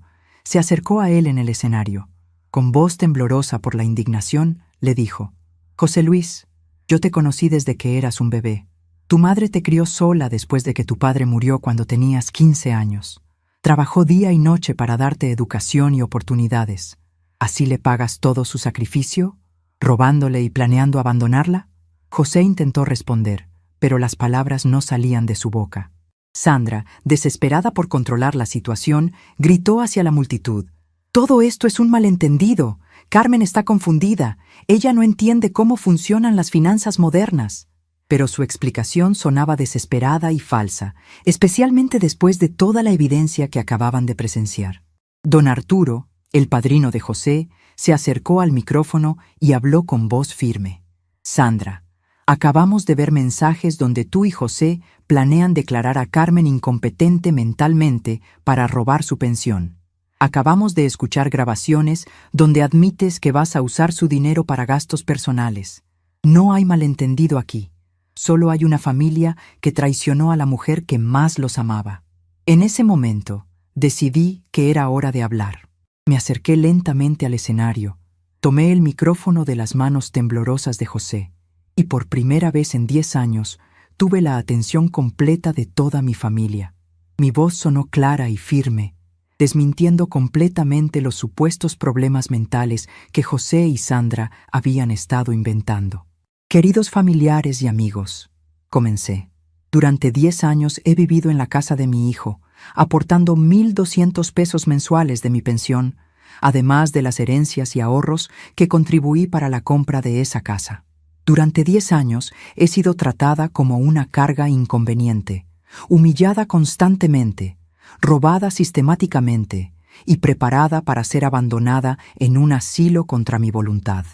se acercó a él en el escenario. Con voz temblorosa por la indignación, le dijo: «José Luis, yo te conocí desde que eras un bebé. Tu madre te crió sola después de que tu padre murió cuando tenías 15 años. Trabajó día y noche para darte educación y oportunidades. ¿Así le pagas todo su sacrificio? ¿Robándole y planeando abandonarla?». José intentó responder, pero las palabras no salían de su boca. Sandra, desesperada por controlar la situación, gritó hacia la multitud: «Todo esto es un malentendido. Carmen está confundida. Ella no entiende cómo funcionan las finanzas modernas». Pero su explicación sonaba desesperada y falsa, especialmente después de toda la evidencia que acababan de presenciar. Don Arturo, el padrino de José, se acercó al micrófono y habló con voz firme: «Sandra, acabamos de ver mensajes donde tú y José planean declarar a Carmen incompetente mentalmente para robar su pensión. Acabamos de escuchar grabaciones donde admites que vas a usar su dinero para gastos personales. No hay malentendido aquí. Solo hay una familia que traicionó a la mujer que más los amaba». En ese momento, decidí que era hora de hablar. Me acerqué lentamente al escenario, tomé el micrófono de las manos temblorosas de José y por primera vez en 10 años tuve la atención completa de toda mi familia. Mi voz sonó clara y firme, desmintiendo completamente los supuestos problemas mentales que José y Sandra habían estado inventando. Queridos familiares y amigos, comencé. Durante 10 años he vivido en la casa de mi hijo, aportando 1,200 pesos mensuales de mi pensión, además de las herencias y ahorros que contribuí para la compra de esa casa. Durante 10 años he sido tratada como una carga inconveniente, humillada constantemente, robada sistemáticamente y preparada para ser abandonada en un asilo contra mi voluntad.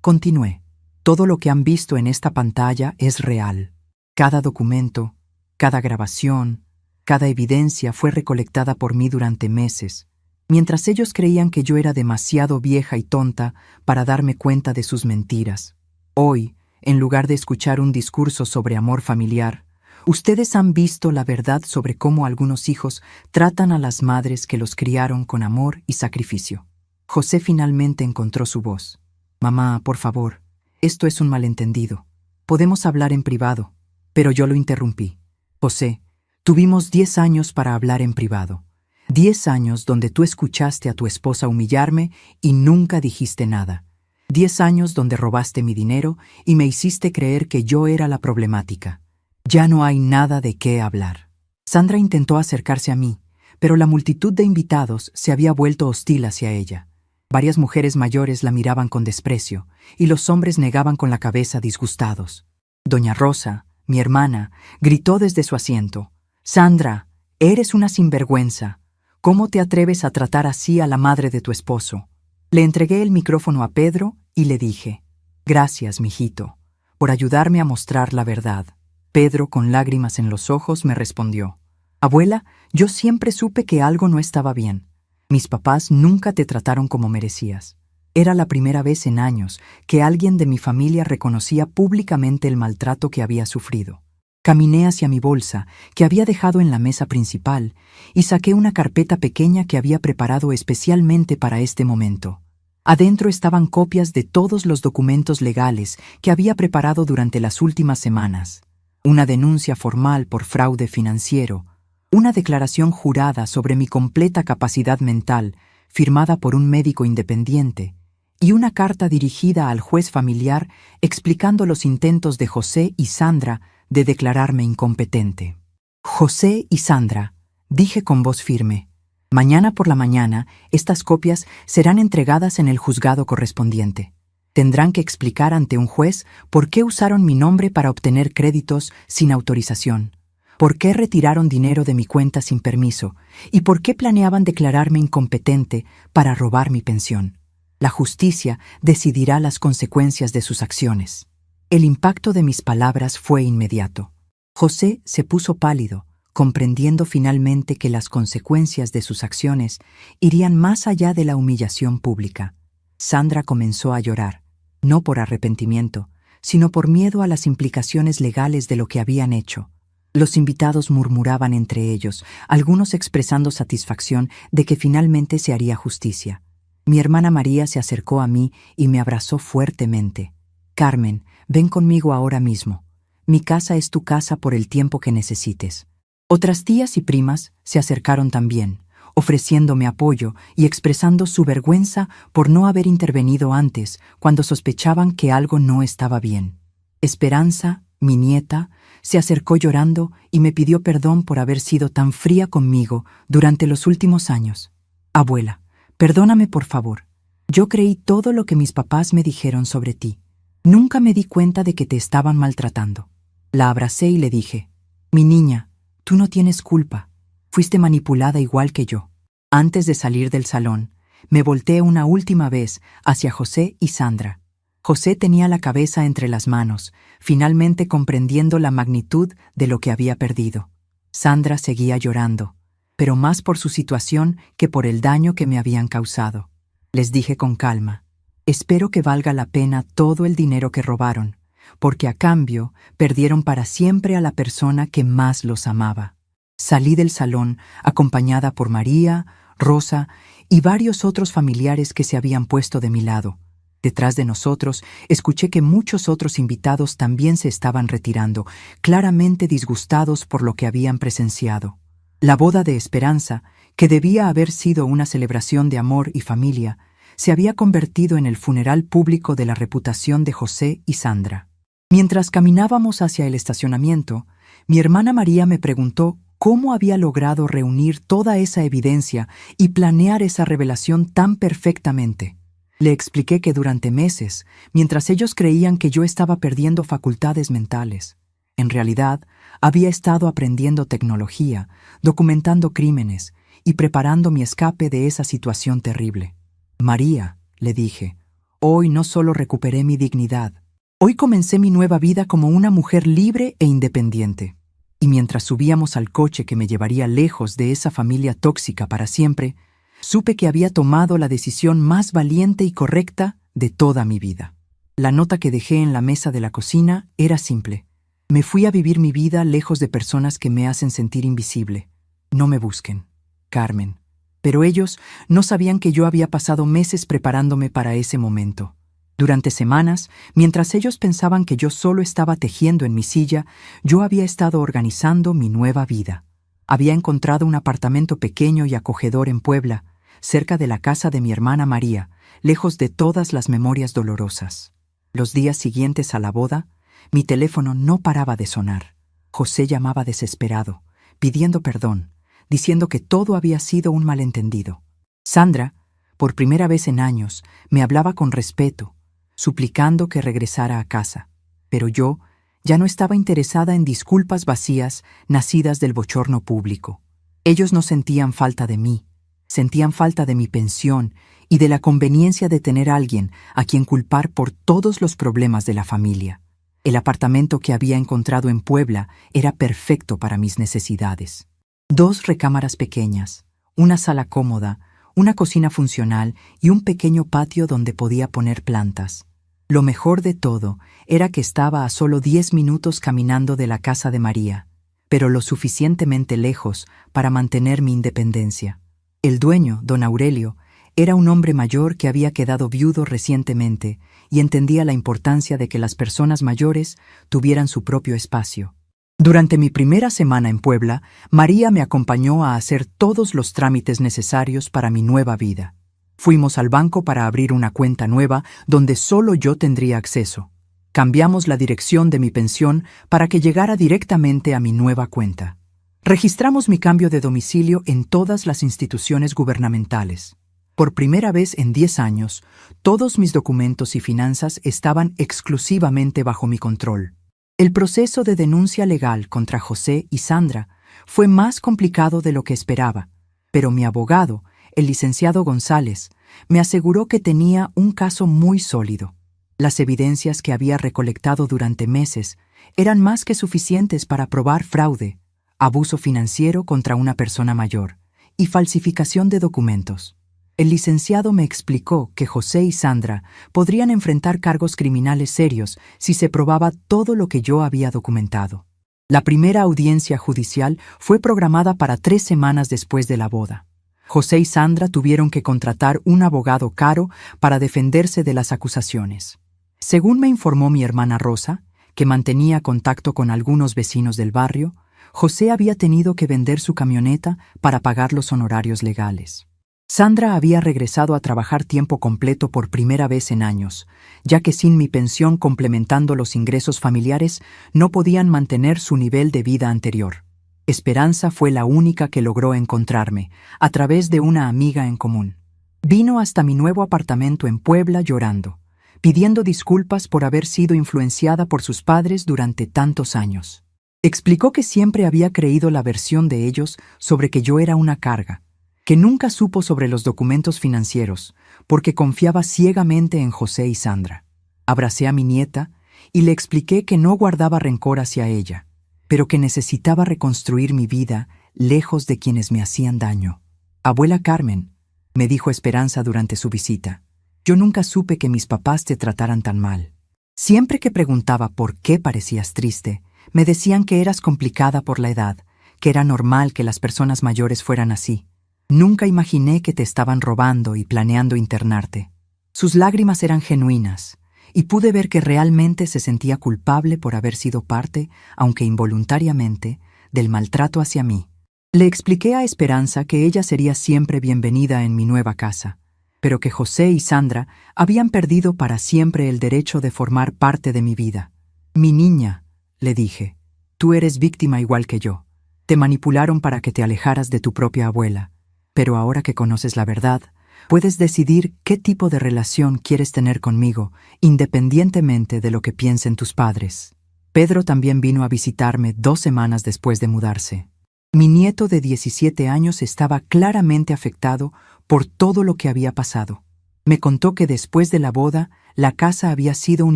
Continué. Todo lo que han visto en esta pantalla es real. Cada documento, cada grabación, cada evidencia fue recolectada por mí durante meses, mientras ellos creían que yo era demasiado vieja y tonta para darme cuenta de sus mentiras. Hoy, en lugar de escuchar un discurso sobre amor familiar, ustedes han visto la verdad sobre cómo algunos hijos tratan a las madres que los criaron con amor y sacrificio. José finalmente encontró su voz. Mamá, por favor, esto es un malentendido. Podemos hablar en privado. Pero yo lo interrumpí. José, tuvimos 10 años para hablar en privado. 10 años donde tú escuchaste a tu esposa humillarme y nunca dijiste nada. 10 años donde robaste mi dinero y me hiciste creer que yo era la problemática. Ya no hay nada de qué hablar. Sandra intentó acercarse a mí, pero la multitud de invitados se había vuelto hostil hacia ella. Varias mujeres mayores la miraban con desprecio, y los hombres negaban con la cabeza disgustados. Doña Rosa, mi hermana, gritó desde su asiento. «Sandra, eres una sinvergüenza. ¿Cómo te atreves a tratar así a la madre de tu esposo?» Le entregué el micrófono a Pedro y le dije, «Gracias, mijito, por ayudarme a mostrar la verdad». Pedro, con lágrimas en los ojos, me respondió, «Abuela, yo siempre supe que algo no estaba bien. Mis papás nunca te trataron como merecías». Era la primera vez en años que alguien de mi familia reconocía públicamente el maltrato que había sufrido. Caminé hacia mi bolsa, que había dejado en la mesa principal, y saqué una carpeta pequeña que había preparado especialmente para este momento. Adentro estaban copias de todos los documentos legales que había preparado durante las últimas semanas. Una denuncia formal por fraude financiero, una declaración jurada sobre mi completa capacidad mental, firmada por un médico independiente, y una carta dirigida al juez familiar explicando los intentos de José y Sandra de declararme incompetente. «José y Sandra», dije con voz firme, «mañana por la mañana estas copias serán entregadas en el juzgado correspondiente. Tendrán que explicar ante un juez por qué usaron mi nombre para obtener créditos sin autorización, por qué retiraron dinero de mi cuenta sin permiso y por qué planeaban declararme incompetente para robar mi pensión. La justicia decidirá las consecuencias de sus acciones». El impacto de mis palabras fue inmediato. José se puso pálido, comprendiendo finalmente que las consecuencias de sus acciones irían más allá de la humillación pública. Sandra comenzó a llorar, no por arrepentimiento, sino por miedo a las implicaciones legales de lo que habían hecho. Los invitados murmuraban entre ellos, algunos expresando satisfacción de que finalmente se haría justicia. Mi hermana María se acercó a mí y me abrazó fuertemente. «Carmen, ven conmigo ahora mismo. Mi casa es tu casa por el tiempo que necesites». Otras tías y primas se acercaron también, ofreciéndome apoyo y expresando su vergüenza por no haber intervenido antes, cuando sospechaban que algo no estaba bien. Esperanza, mi nieta, se acercó llorando y me pidió perdón por haber sido tan fría conmigo durante los últimos años. «Abuela, perdóname por favor. Yo creí todo lo que mis papás me dijeron sobre ti. Nunca me di cuenta de que te estaban maltratando». La abracé y le dije, «Mi niña, tú no tienes culpa. Fuiste manipulada igual que yo». Antes de salir del salón, me volteé una última vez hacia José y Sandra. José tenía la cabeza entre las manos, finalmente comprendiendo la magnitud de lo que había perdido. Sandra seguía llorando, pero más por su situación que por el daño que me habían causado. Les dije con calma, «Espero que valga la pena todo el dinero que robaron, porque a cambio perdieron para siempre a la persona que más los amaba». Salí del salón acompañada por María, Rosa y varios otros familiares que se habían puesto de mi lado. Detrás de nosotros, escuché que muchos otros invitados también se estaban retirando, claramente disgustados por lo que habían presenciado. La boda de Esperanza, que debía haber sido una celebración de amor y familia, se había convertido en el funeral público de la reputación de José y Sandra. Mientras caminábamos hacia el estacionamiento, mi hermana María me preguntó cómo había logrado reunir toda esa evidencia y planear esa revelación tan perfectamente. Le expliqué que durante meses, mientras ellos creían que yo estaba perdiendo facultades mentales, en realidad había estado aprendiendo tecnología, documentando crímenes y preparando mi escape de esa situación terrible. María, le dije, hoy no solo recuperé mi dignidad, hoy comencé mi nueva vida como una mujer libre e independiente. Y mientras subíamos al coche que me llevaría lejos de esa familia tóxica para siempre, supe que había tomado la decisión más valiente y correcta de toda mi vida. La nota que dejé en la mesa de la cocina era simple. Me fui a vivir mi vida lejos de personas que me hacen sentir invisible. No me busquen, Carmen. Pero ellos no sabían que yo había pasado meses preparándome para ese momento. Durante semanas, mientras ellos pensaban que yo solo estaba tejiendo en mi silla, yo había estado organizando mi nueva vida. Había encontrado un apartamento pequeño y acogedor en Puebla, cerca de la casa de mi hermana María, lejos de todas las memorias dolorosas. Los días siguientes a la boda, mi teléfono no paraba de sonar. José llamaba desesperado, pidiendo perdón, diciendo que todo había sido un malentendido. Sandra, por primera vez en años, me hablaba con respeto, suplicando que regresara a casa. Pero yo ya no estaba interesada en disculpas vacías nacidas del bochorno público. Ellos no sentían falta de mí, sentían falta de mi pensión y de la conveniencia de tener a alguien a quien culpar por todos los problemas de la familia. El apartamento que había encontrado en Puebla era perfecto para mis necesidades. 2 recámaras pequeñas, una sala cómoda, una cocina funcional y un pequeño patio donde podía poner plantas. Lo mejor de todo era que estaba a solo 10 minutos caminando de la casa de María, pero lo suficientemente lejos para mantener mi independencia. El dueño, don Aurelio, era un hombre mayor que había quedado viudo recientemente y entendía la importancia de que las personas mayores tuvieran su propio espacio. Durante mi primera semana en Puebla, María me acompañó a hacer todos los trámites necesarios para mi nueva vida. Fuimos al banco para abrir una cuenta nueva donde solo yo tendría acceso. Cambiamos la dirección de mi pensión para que llegara directamente a mi nueva cuenta. Registramos mi cambio de domicilio en todas las instituciones gubernamentales. Por primera vez en 10 años, todos mis documentos y finanzas estaban exclusivamente bajo mi control. El proceso de denuncia legal contra José y Sandra fue más complicado de lo que esperaba, pero mi abogado, el licenciado González, me aseguró que tenía un caso muy sólido. Las evidencias que había recolectado durante meses eran más que suficientes para probar fraude, abuso financiero contra una persona mayor y falsificación de documentos. El licenciado me explicó que José y Sandra podrían enfrentar cargos criminales serios si se probaba todo lo que yo había documentado. La primera audiencia judicial fue programada para 3 semanas después de la boda. José y Sandra tuvieron que contratar un abogado caro para defenderse de las acusaciones. Según me informó mi hermana Rosa, que mantenía contacto con algunos vecinos del barrio, José había tenido que vender su camioneta para pagar los honorarios legales. Sandra había regresado a trabajar tiempo completo por primera vez en años, ya que sin mi pensión complementando los ingresos familiares no podían mantener su nivel de vida anterior. Esperanza fue la única que logró encontrarme, a través de una amiga en común. Vino hasta mi nuevo apartamento en Puebla llorando, pidiendo disculpas por haber sido influenciada por sus padres durante tantos años. Explicó que siempre había creído la versión de ellos sobre que yo era una carga, que nunca supo sobre los documentos financieros, porque confiaba ciegamente en José y Sandra. Abracé a mi nieta y le expliqué que no guardaba rencor hacia ella, pero que necesitaba reconstruir mi vida lejos de quienes me hacían daño. Abuela Carmen, me dijo Esperanza durante su visita, yo nunca supe que mis papás te trataran tan mal. Siempre que preguntaba por qué parecías triste, me decían que eras complicada por la edad, que era normal que las personas mayores fueran así. Nunca imaginé que te estaban robando y planeando internarte. Sus lágrimas eran genuinas, y pude ver que realmente se sentía culpable por haber sido parte, aunque involuntariamente, del maltrato hacia mí. Le expliqué a Esperanza que ella sería siempre bienvenida en mi nueva casa, pero que José y Sandra habían perdido para siempre el derecho de formar parte de mi vida. Mi niña, le dije, tú eres víctima igual que yo. Te manipularon para que te alejaras de tu propia abuela, pero ahora que conoces la verdad, puedes decidir qué tipo de relación quieres tener conmigo, independientemente de lo que piensen tus padres. Pedro también vino a visitarme 2 semanas después de mudarse. Mi nieto de 17 años estaba claramente afectado por todo lo que había pasado. Me contó que después de la boda, la casa había sido un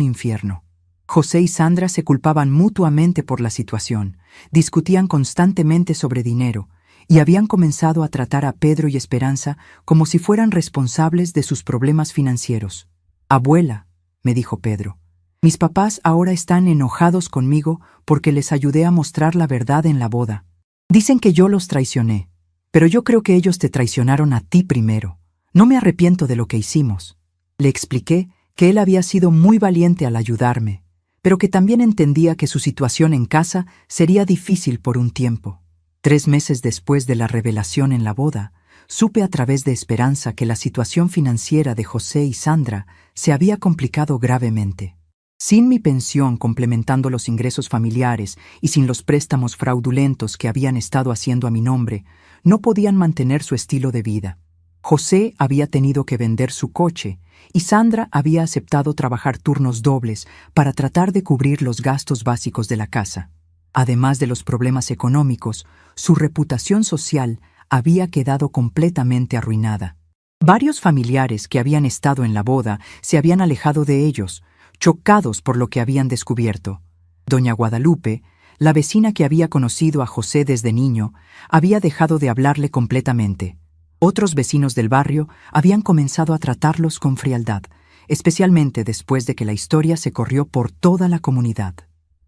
infierno. José y Sandra se culpaban mutuamente por la situación, discutían constantemente sobre dinero, y habían comenzado a tratar a Pedro y Esperanza como si fueran responsables de sus problemas financieros. Abuela, me dijo Pedro, mis papás ahora están enojados conmigo porque les ayudé a mostrar la verdad en la boda. Dicen que yo los traicioné, pero yo creo que ellos te traicionaron a ti primero. No me arrepiento de lo que hicimos. Le expliqué que él había sido muy valiente al ayudarme, pero que también entendía que su situación en casa sería difícil por un tiempo. 3 meses después de la revelación en la boda, supe a través de Esperanza que la situación financiera de José y Sandra se había complicado gravemente. Sin mi pensión complementando los ingresos familiares y sin los préstamos fraudulentos que habían estado haciendo a mi nombre, no podían mantener su estilo de vida. José había tenido que vender su coche y Sandra había aceptado trabajar turnos dobles para tratar de cubrir los gastos básicos de la casa. Además de los problemas económicos, su reputación social había quedado completamente arruinada. Varios familiares que habían estado en la boda se habían alejado de ellos, chocados por lo que habían descubierto. Doña Guadalupe, la vecina que había conocido a José desde niño, había dejado de hablarle completamente. Otros vecinos del barrio habían comenzado a tratarlos con frialdad, especialmente después de que la historia se corrió por toda la comunidad.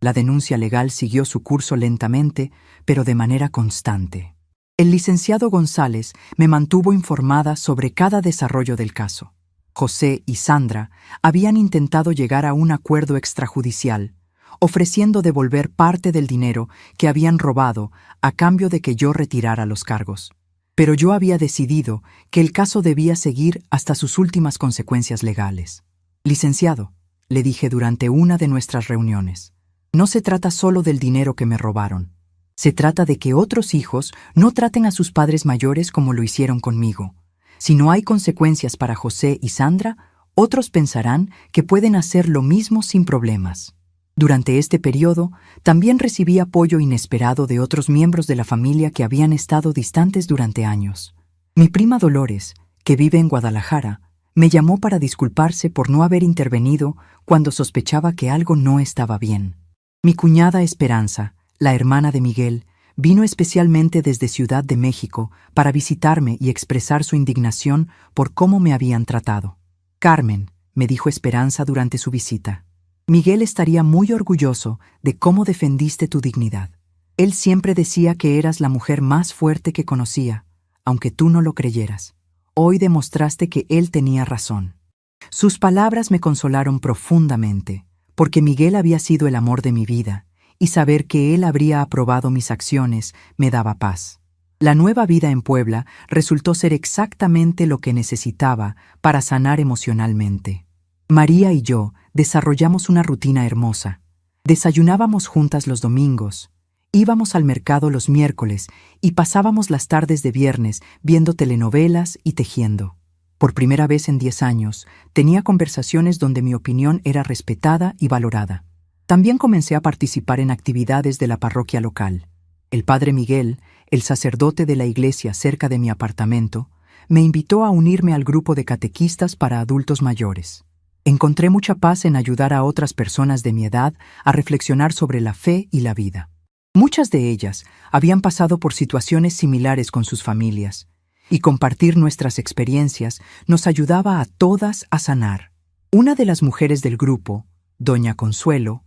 La denuncia legal siguió su curso lentamente, pero de manera constante. El licenciado González me mantuvo informada sobre cada desarrollo del caso. José y Sandra habían intentado llegar a un acuerdo extrajudicial, ofreciendo devolver parte del dinero que habían robado a cambio de que yo retirara los cargos. Pero yo había decidido que el caso debía seguir hasta sus últimas consecuencias legales. Licenciado, le dije durante una de nuestras reuniones, no se trata solo del dinero que me robaron. Se trata de que otros hijos no traten a sus padres mayores como lo hicieron conmigo. Si no hay consecuencias para José y Sandra, otros pensarán que pueden hacer lo mismo sin problemas. Durante este periodo, también recibí apoyo inesperado de otros miembros de la familia que habían estado distantes durante años. Mi prima Dolores, que vive en Guadalajara, me llamó para disculparse por no haber intervenido cuando sospechaba que algo no estaba bien. Mi cuñada Esperanza, la hermana de Miguel, vino especialmente desde Ciudad de México para visitarme y expresar su indignación por cómo me habían tratado. Carmen, me dijo Esperanza durante su visita, Miguel estaría muy orgulloso de cómo defendiste tu dignidad. Él siempre decía que eras la mujer más fuerte que conocía, aunque tú no lo creyeras. Hoy demostraste que él tenía razón. Sus palabras me consolaron profundamente, porque Miguel había sido el amor de mi vida, y saber que él habría aprobado mis acciones me daba paz. La nueva vida en Puebla resultó ser exactamente lo que necesitaba para sanar emocionalmente. María y yo desarrollamos una rutina hermosa. Desayunábamos juntas los domingos, íbamos al mercado los miércoles y pasábamos las tardes de viernes viendo telenovelas y tejiendo. Por primera vez en 10 años, tenía conversaciones donde mi opinión era respetada y valorada. También comencé a participar en actividades de la parroquia local. El padre Miguel, el sacerdote de la iglesia cerca de mi apartamento, me invitó a unirme al grupo de catequistas para adultos mayores. Encontré mucha paz en ayudar a otras personas de mi edad a reflexionar sobre la fe y la vida. Muchas de ellas habían pasado por situaciones similares con sus familias, y compartir nuestras experiencias nos ayudaba a todas a sanar. Una de las mujeres del grupo, doña Consuelo,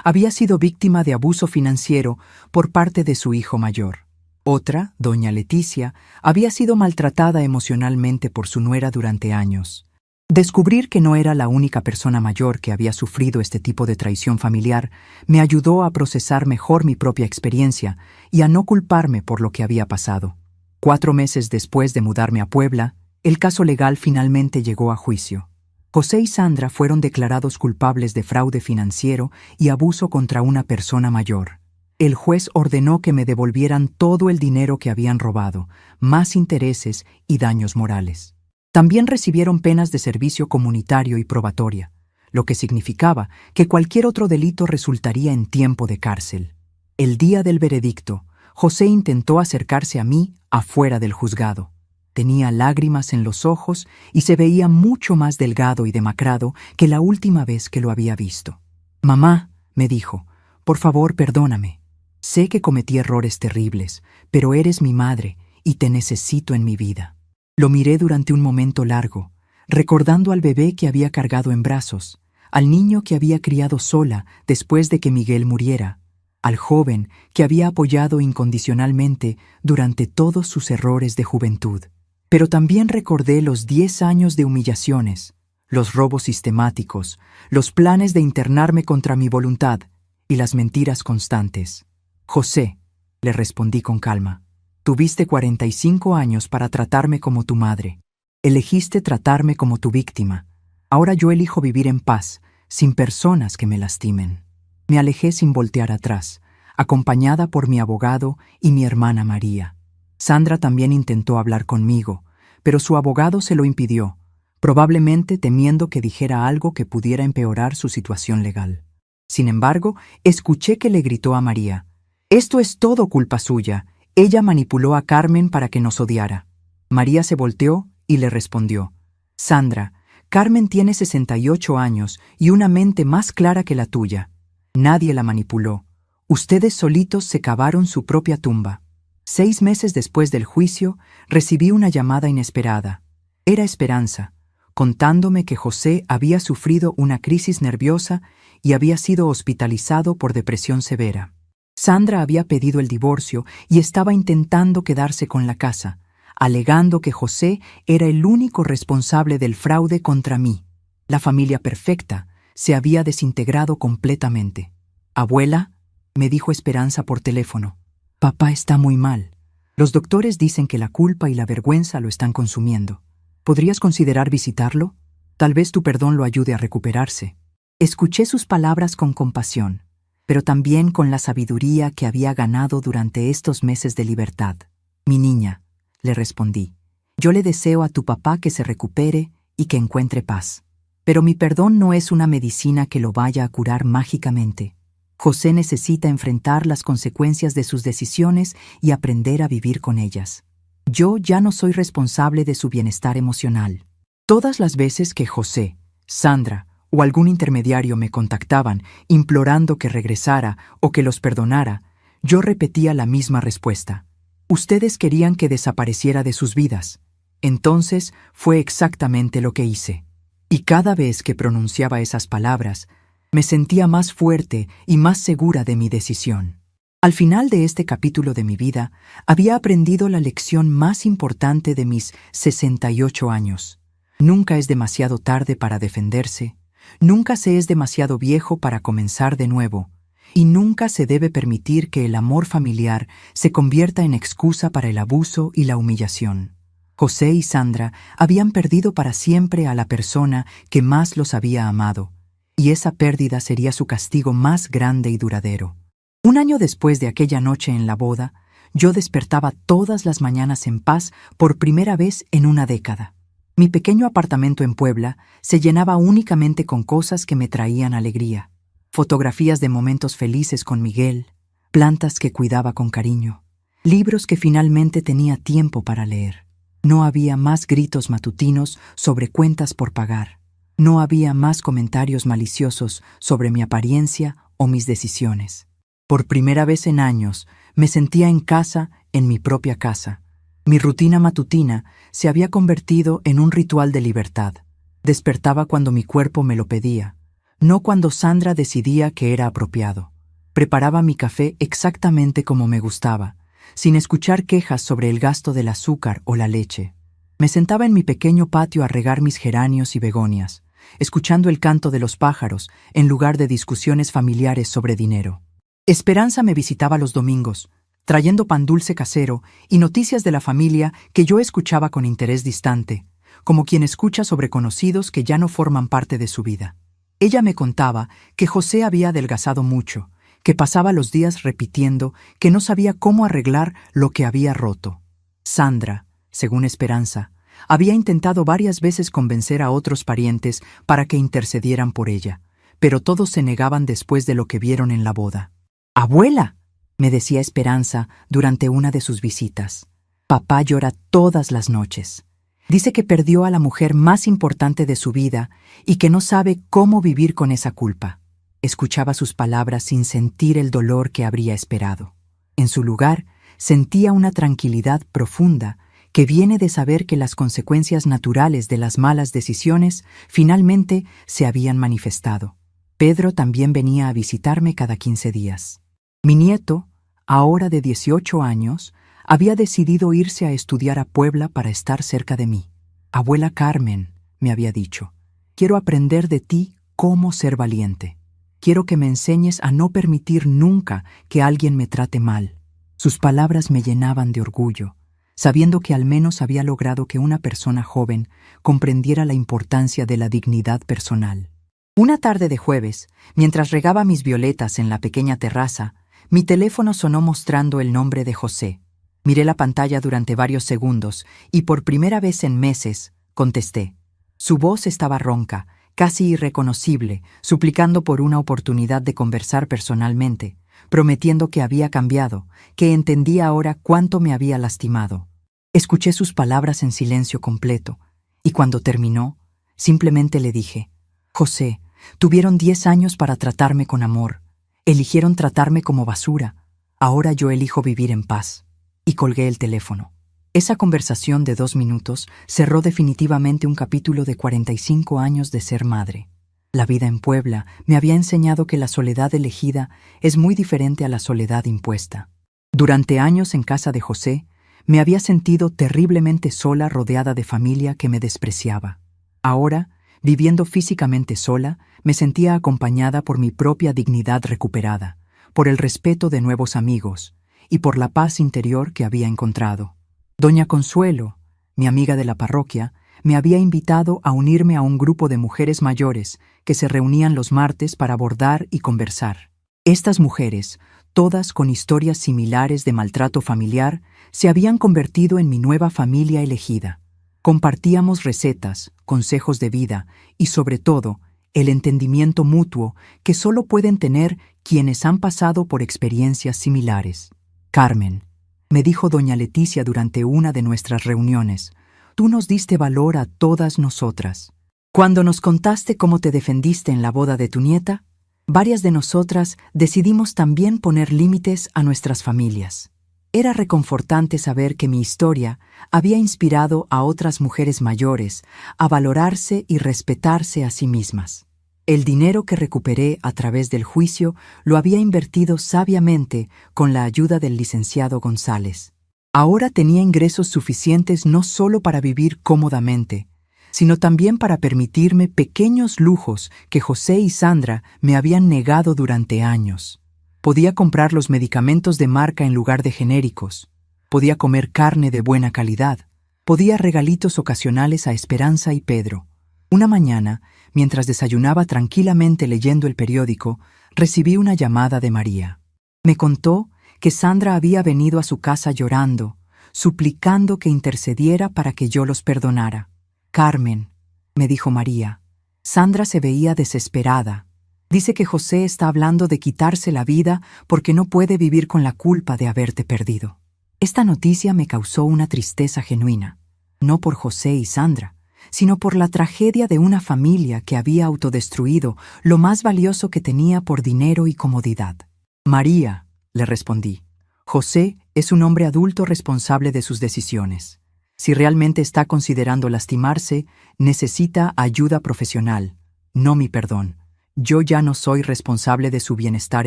había sido víctima de abuso financiero por parte de su hijo mayor. Otra, doña Leticia, había sido maltratada emocionalmente por su nuera durante años. Descubrir que no era la única persona mayor que había sufrido este tipo de traición familiar me ayudó a procesar mejor mi propia experiencia y a no culparme por lo que había pasado. 4 meses después de mudarme a Puebla, el caso legal finalmente llegó a juicio. José y Sandra fueron declarados culpables de fraude financiero y abuso contra una persona mayor. El juez ordenó que me devolvieran todo el dinero que habían robado, más intereses y daños morales. También recibieron penas de servicio comunitario y probatoria, lo que significaba que cualquier otro delito resultaría en tiempo de cárcel. El día del veredicto, José intentó acercarse a mí afuera del juzgado. Tenía lágrimas en los ojos y se veía mucho más delgado y demacrado que la última vez que lo había visto. «Mamá», me dijo, «por favor, perdóname. Sé que cometí errores terribles, pero eres mi madre y te necesito en mi vida». Lo miré durante un momento largo, recordando al bebé que había cargado en brazos, al niño que había criado sola después de que Miguel muriera, al joven que había apoyado incondicionalmente durante todos sus errores de juventud. Pero también recordé los 10 años de humillaciones, los robos sistemáticos, los planes de internarme contra mi voluntad y las mentiras constantes. «José», le respondí con calma, «tuviste 45 años para tratarme como tu madre. Elegiste tratarme como tu víctima. Ahora yo elijo vivir en paz, sin personas que me lastimen». Me alejé sin voltear atrás, acompañada por mi abogado y mi hermana María. Sandra también intentó hablar conmigo, pero su abogado se lo impidió, probablemente temiendo que dijera algo que pudiera empeorar su situación legal. Sin embargo, escuché que le gritó a María, «Esto es todo culpa suya. Ella manipuló a Carmen para que nos odiara». María se volteó y le respondió, «Sandra, Carmen tiene 68 años y una mente más clara que la tuya. Nadie la manipuló. Ustedes solitos se cavaron su propia tumba». 6 meses después del juicio, recibí una llamada inesperada. Era Esperanza, contándome que José había sufrido una crisis nerviosa y había sido hospitalizado por depresión severa. Sandra había pedido el divorcio y estaba intentando quedarse con la casa, alegando que José era el único responsable del fraude contra mí. La familia perfecta se había desintegrado completamente. «Abuela», me dijo Esperanza por teléfono, «papá está muy mal. Los doctores dicen que la culpa y la vergüenza lo están consumiendo. ¿Podrías considerar visitarlo? Tal vez tu perdón lo ayude a recuperarse». Escuché sus palabras con compasión, pero también con la sabiduría que había ganado durante estos meses de libertad. «Mi niña», le respondí, «yo le deseo a tu papá que se recupere y que encuentre paz. Pero mi perdón no es una medicina que lo vaya a curar mágicamente. José necesita enfrentar las consecuencias de sus decisiones y aprender a vivir con ellas. Yo ya no soy responsable de su bienestar emocional». Todas las veces que José, Sandra o algún intermediario me contactaban implorando que regresara o que los perdonara, yo repetía la misma respuesta. «Ustedes querían que desapareciera de sus vidas». Entonces fue exactamente lo que hice. Y cada vez que pronunciaba esas palabras, me sentía más fuerte y más segura de mi decisión. Al final de este capítulo de mi vida, había aprendido la lección más importante de mis 68 años. Nunca es demasiado tarde para defenderse, nunca se es demasiado viejo para comenzar de nuevo, y nunca se debe permitir que el amor familiar se convierta en excusa para el abuso y la humillación. José y Sandra habían perdido para siempre a la persona que más los había amado, y esa pérdida sería su castigo más grande y duradero. 1 año después de aquella noche en la boda, yo despertaba todas las mañanas en paz por primera vez en una década. Mi pequeño apartamento en Puebla se llenaba únicamente con cosas que me traían alegría. Fotografías de momentos felices con Miguel, plantas que cuidaba con cariño, libros que finalmente tenía tiempo para leer. No había más gritos matutinos sobre cuentas por pagar. No había más comentarios maliciosos sobre mi apariencia o mis decisiones. Por primera vez en años, me sentía en casa, en mi propia casa. Mi rutina matutina se había convertido en un ritual de libertad. Despertaba cuando mi cuerpo me lo pedía, no cuando Sandra decidía que era apropiado. Preparaba mi café exactamente como me gustaba, sin escuchar quejas sobre el gasto del azúcar o la leche. Me sentaba en mi pequeño patio a regar mis geranios y begonias, escuchando el canto de los pájaros en lugar de discusiones familiares sobre dinero. Esperanza me visitaba los domingos, trayendo pan dulce casero y noticias de la familia que yo escuchaba con interés distante, como quien escucha sobre conocidos que ya no forman parte de su vida. Ella me contaba que José había adelgazado mucho, que pasaba los días repitiendo que no sabía cómo arreglar lo que había roto. Sandra, según Esperanza, había intentado varias veces convencer a otros parientes para que intercedieran por ella, pero todos se negaban después de lo que vieron en la boda. «Abuela», me decía Esperanza durante una de sus visitas, «papá llora todas las noches. Dice que perdió a la mujer más importante de su vida y que no sabe cómo vivir con esa culpa». Escuchaba sus palabras sin sentir el dolor que habría esperado. En su lugar, sentía una tranquilidad profunda que viene de saber que las consecuencias naturales de las malas decisiones finalmente se habían manifestado. Pedro también venía a visitarme cada 15 días. Mi nieto, ahora de 18 años, había decidido irse a estudiar a Puebla para estar cerca de mí. «Abuela Carmen», me había dicho, «quiero aprender de ti cómo ser valiente. Quiero que me enseñes a no permitir nunca que alguien me trate mal». Sus palabras me llenaban de orgullo, sabiendo que al menos había logrado que una persona joven comprendiera la importancia de la dignidad personal. Una tarde de jueves, mientras regaba mis violetas en la pequeña terraza, mi teléfono sonó mostrando el nombre de José. Miré la pantalla durante varios segundos y por primera vez en meses contesté. Su voz estaba ronca, casi irreconocible, suplicando por una oportunidad de conversar personalmente, prometiendo que había cambiado, que entendía ahora cuánto me había lastimado. Escuché sus palabras en silencio completo, y cuando terminó, simplemente le dije, «José, tuvieron 10 años para tratarme con amor. Eligieron tratarme como basura. Ahora yo elijo vivir en paz». Y colgué el teléfono. Esa conversación de 2 minutos cerró definitivamente un capítulo de 45 años de ser madre. La vida en Puebla me había enseñado que la soledad elegida es muy diferente a la soledad impuesta. Durante años en casa de José, me había sentido terriblemente sola rodeada de familia que me despreciaba. Ahora, viviendo físicamente sola, me sentía acompañada por mi propia dignidad recuperada, por el respeto de nuevos amigos y por la paz interior que había encontrado. Doña Consuelo, mi amiga de la parroquia, me había invitado a unirme a un grupo de mujeres mayores que se reunían los martes para bordar y conversar. Estas mujeres, todas con historias similares de maltrato familiar, se habían convertido en mi nueva familia elegida. Compartíamos recetas, consejos de vida y, sobre todo, el entendimiento mutuo que solo pueden tener quienes han pasado por experiencias similares. «Carmen», me dijo doña Leticia durante una de nuestras reuniones, «tú nos diste valor a todas nosotras. Cuando nos contaste cómo te defendiste en la boda de tu nieta, varias de nosotras decidimos también poner límites a nuestras familias. Era reconfortante saber que mi historia había inspirado a otras mujeres mayores a valorarse y respetarse a sí mismas. El dinero que recuperé a través del juicio lo había invertido sabiamente con la ayuda del licenciado González. Ahora tenía ingresos suficientes no solo para vivir cómodamente, sino también para permitirme pequeños lujos que José y Sandra me habían negado durante años. Podía comprar los medicamentos de marca en lugar de genéricos. Podía comer carne de buena calidad. Podía regalitos ocasionales a Esperanza y Pedro. Una mañana, mientras desayunaba tranquilamente leyendo el periódico, recibí una llamada de María. Me contó que Sandra había venido a su casa llorando, suplicando que intercediera para que yo los perdonara. «Carmen», me dijo María, «Sandra se veía desesperada. Dice que José está hablando de quitarse la vida porque no puede vivir con la culpa de haberte perdido». Esta noticia me causó una tristeza genuina, no por José y Sandra, sino por la tragedia de una familia que había autodestruido lo más valioso que tenía por dinero y comodidad. «María», le respondí, «José es un hombre adulto responsable de sus decisiones. Si realmente está considerando lastimarse, necesita ayuda profesional, no mi perdón. Yo ya no soy responsable de su bienestar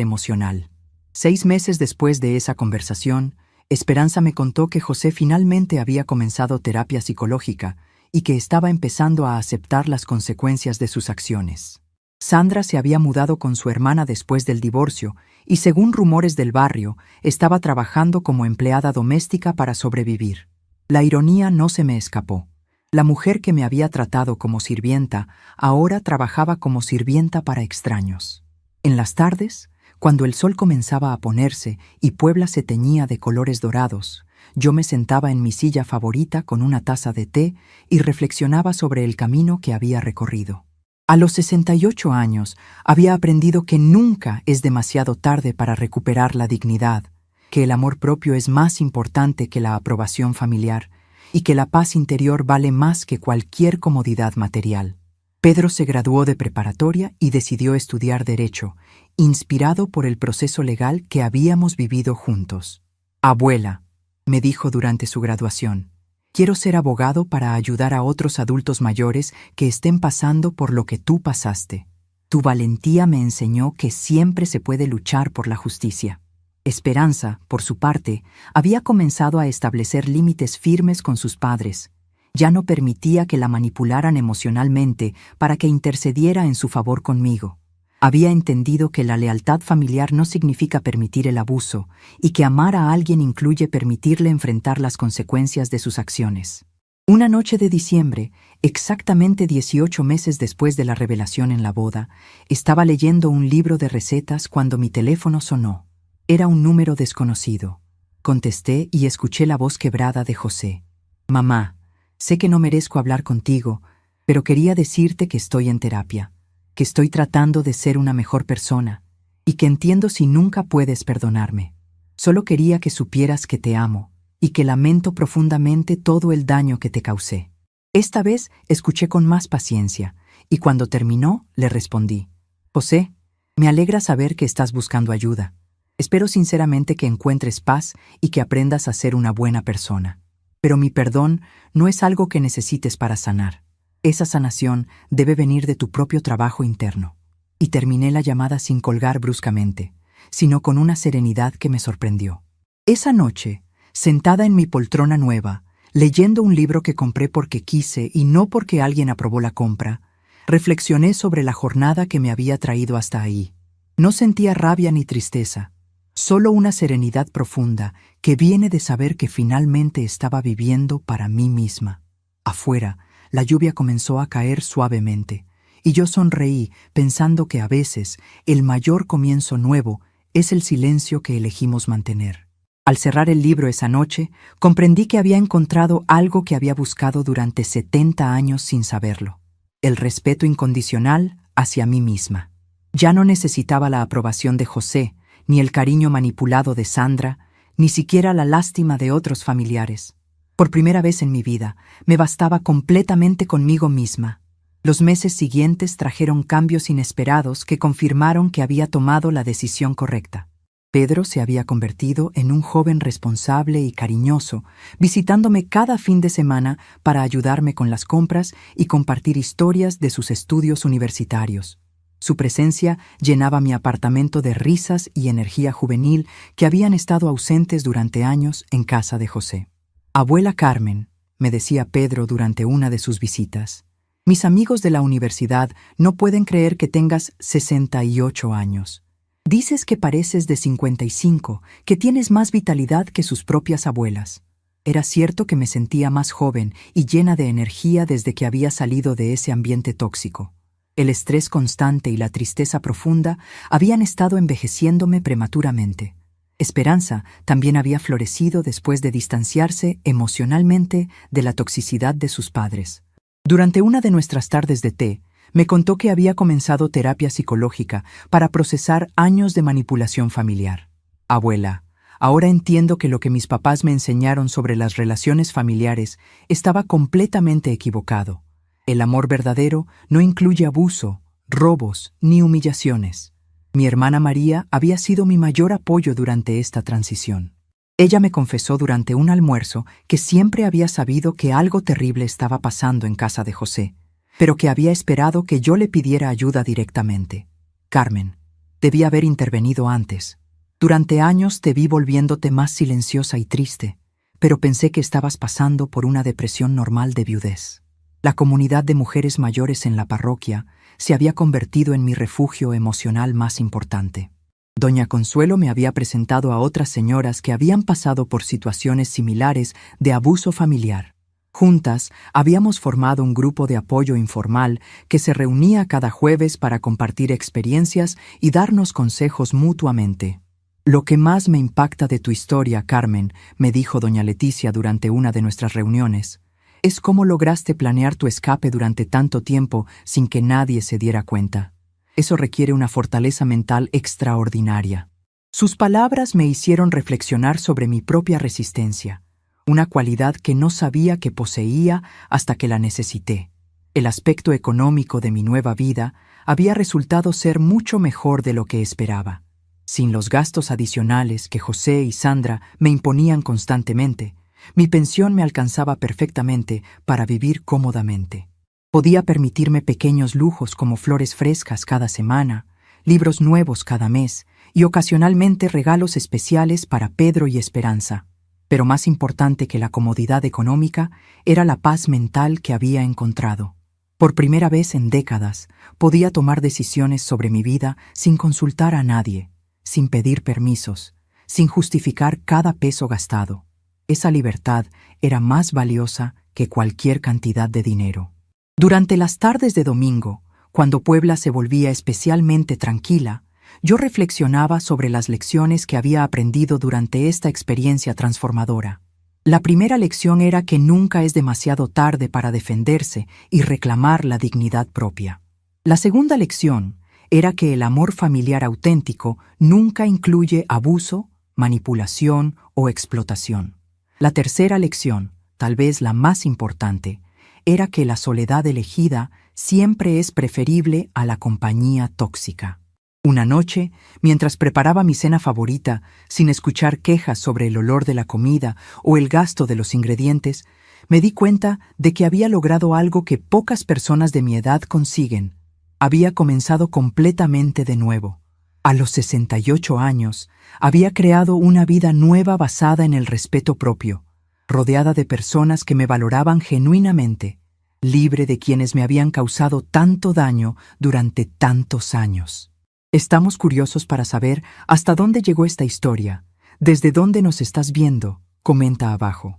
emocional». 6 meses después de esa conversación, Esperanza me contó que José finalmente había comenzado terapia psicológica y que estaba empezando a aceptar las consecuencias de sus acciones. Sandra se había mudado con su hermana después del divorcio y, según rumores del barrio, estaba trabajando como empleada doméstica para sobrevivir. La ironía no se me escapó. La mujer que me había tratado como sirvienta ahora trabajaba como sirvienta para extraños. En las tardes, cuando el sol comenzaba a ponerse y Puebla se teñía de colores dorados, yo me sentaba en mi silla favorita con una taza de té y reflexionaba sobre el camino que había recorrido. A los 68 años había aprendido que nunca es demasiado tarde para recuperar la dignidad, que el amor propio es más importante que la aprobación familiar y que la paz interior vale más que cualquier comodidad material. Pedro se graduó de preparatoria y decidió estudiar Derecho, inspirado por el proceso legal que habíamos vivido juntos. «Abuela», me dijo durante su graduación, «quiero ser abogado para ayudar a otros adultos mayores que estén pasando por lo que tú pasaste. Tu valentía me enseñó que siempre se puede luchar por la justicia». Esperanza, por su parte, había comenzado a establecer límites firmes con sus padres. Ya no permitía que la manipularan emocionalmente para que intercediera en su favor conmigo. Había entendido que la lealtad familiar no significa permitir el abuso y que amar a alguien incluye permitirle enfrentar las consecuencias de sus acciones. Una noche de diciembre, exactamente 18 meses después de la revelación en la boda, estaba leyendo un libro de recetas cuando mi teléfono sonó. Era un número desconocido. Contesté y escuché la voz quebrada de José. «Mamá, sé que no merezco hablar contigo, pero quería decirte que estoy en terapia, que estoy tratando de ser una mejor persona y que entiendo si nunca puedes perdonarme. Solo quería que supieras que te amo y que lamento profundamente todo el daño que te causé». Esta vez escuché con más paciencia y cuando terminó le respondí: «José, me alegra saber que estás buscando ayuda. Espero sinceramente que encuentres paz y que aprendas a ser una buena persona. Pero mi perdón no es algo que necesites para sanar. Esa sanación debe venir de tu propio trabajo interno». Y terminé la llamada sin colgar bruscamente, sino con una serenidad que me sorprendió. Esa noche, sentada en mi poltrona nueva, leyendo un libro que compré porque quise y no porque alguien aprobó la compra, reflexioné sobre la jornada que me había traído hasta ahí. No sentía rabia ni tristeza, solo una serenidad profunda que viene de saber que finalmente estaba viviendo para mí misma. Afuera, la lluvia comenzó a caer suavemente, y yo sonreí pensando que a veces el mayor comienzo nuevo es el silencio que elegimos mantener. Al cerrar el libro esa noche, comprendí que había encontrado algo que había buscado durante 70 años sin saberlo: el respeto incondicional hacia mí misma. Ya no necesitaba la aprobación de José, ni el cariño manipulado de Sandra, ni siquiera la lástima de otros familiares. Por primera vez en mi vida, me bastaba completamente conmigo misma. Los meses siguientes trajeron cambios inesperados que confirmaron que había tomado la decisión correcta. Pedro se había convertido en un joven responsable y cariñoso, visitándome cada fin de semana para ayudarme con las compras y compartir historias de sus estudios universitarios. Su presencia llenaba mi apartamento de risas y energía juvenil que habían estado ausentes durante años en casa de José. «Abuela Carmen», me decía Pedro durante una de sus visitas, «mis amigos de la universidad no pueden creer que tengas 68 años. Dices que pareces de 55, que tienes más vitalidad que sus propias abuelas». Era cierto que me sentía más joven y llena de energía desde que había salido de ese ambiente tóxico. El estrés constante y la tristeza profunda habían estado envejeciéndome prematuramente. Esperanza también había florecido después de distanciarse emocionalmente de la toxicidad de sus padres. Durante una de nuestras tardes de té, me contó que había comenzado terapia psicológica para procesar años de manipulación familiar. «Abuela, ahora entiendo que lo que mis papás me enseñaron sobre las relaciones familiares estaba completamente equivocado. El amor verdadero no incluye abuso, robos ni humillaciones. Mi hermana María había sido mi mayor apoyo durante esta transición. Ella me confesó durante un almuerzo que siempre había sabido que algo terrible estaba pasando en casa de José, pero que había esperado que yo le pidiera ayuda directamente. Carmen, debía haber intervenido antes. Durante años te vi volviéndote más silenciosa y triste, pero pensé que estabas pasando por una depresión normal de viudez. La comunidad de mujeres mayores en la parroquia se había convertido en mi refugio emocional más importante. Doña Consuelo me había presentado a otras señoras que habían pasado por situaciones similares de abuso familiar. Juntas, habíamos formado un grupo de apoyo informal que se reunía cada jueves para compartir experiencias y darnos consejos mutuamente. Lo que más me impacta de tu historia, Carmen, me dijo doña Leticia durante una de nuestras reuniones, es cómo lograste planear tu escape durante tanto tiempo sin que nadie se diera cuenta. Eso requiere una fortaleza mental extraordinaria. Sus palabras me hicieron reflexionar sobre mi propia resistencia, una cualidad que no sabía que poseía hasta que la necesité. El aspecto económico de mi nueva vida había resultado ser mucho mejor de lo que esperaba. Sin los gastos adicionales que José y Sandra me imponían constantemente, mi pensión me alcanzaba perfectamente para vivir cómodamente. Podía permitirme pequeños lujos como flores frescas cada semana, libros nuevos cada mes y ocasionalmente regalos especiales para Pedro y Esperanza. Pero más importante que la comodidad económica era la paz mental que había encontrado. Por primera vez en décadas, podía tomar decisiones sobre mi vida sin consultar a nadie, sin pedir permisos, sin justificar cada peso gastado. Esa libertad era más valiosa que cualquier cantidad de dinero. Durante las tardes de domingo, cuando Puebla se volvía especialmente tranquila, yo reflexionaba sobre las lecciones que había aprendido durante esta experiencia transformadora. La primera lección era que nunca es demasiado tarde para defenderse y reclamar la dignidad propia. La segunda lección era que el amor familiar auténtico nunca incluye abuso, manipulación o explotación. La tercera lección, tal vez la más importante, era que la soledad elegida siempre es preferible a la compañía tóxica. Una noche, mientras preparaba mi cena favorita, sin escuchar quejas sobre el olor de la comida o el gasto de los ingredientes, me di cuenta de que había logrado algo que pocas personas de mi edad consiguen. Había comenzado completamente de nuevo. A los 68 años, había creado una vida nueva basada en el respeto propio, rodeada de personas que me valoraban genuinamente, libre de quienes me habían causado tanto daño durante tantos años. Estamos curiosos para saber hasta dónde llegó esta historia. ¿Desde dónde nos estás viendo? Comenta abajo.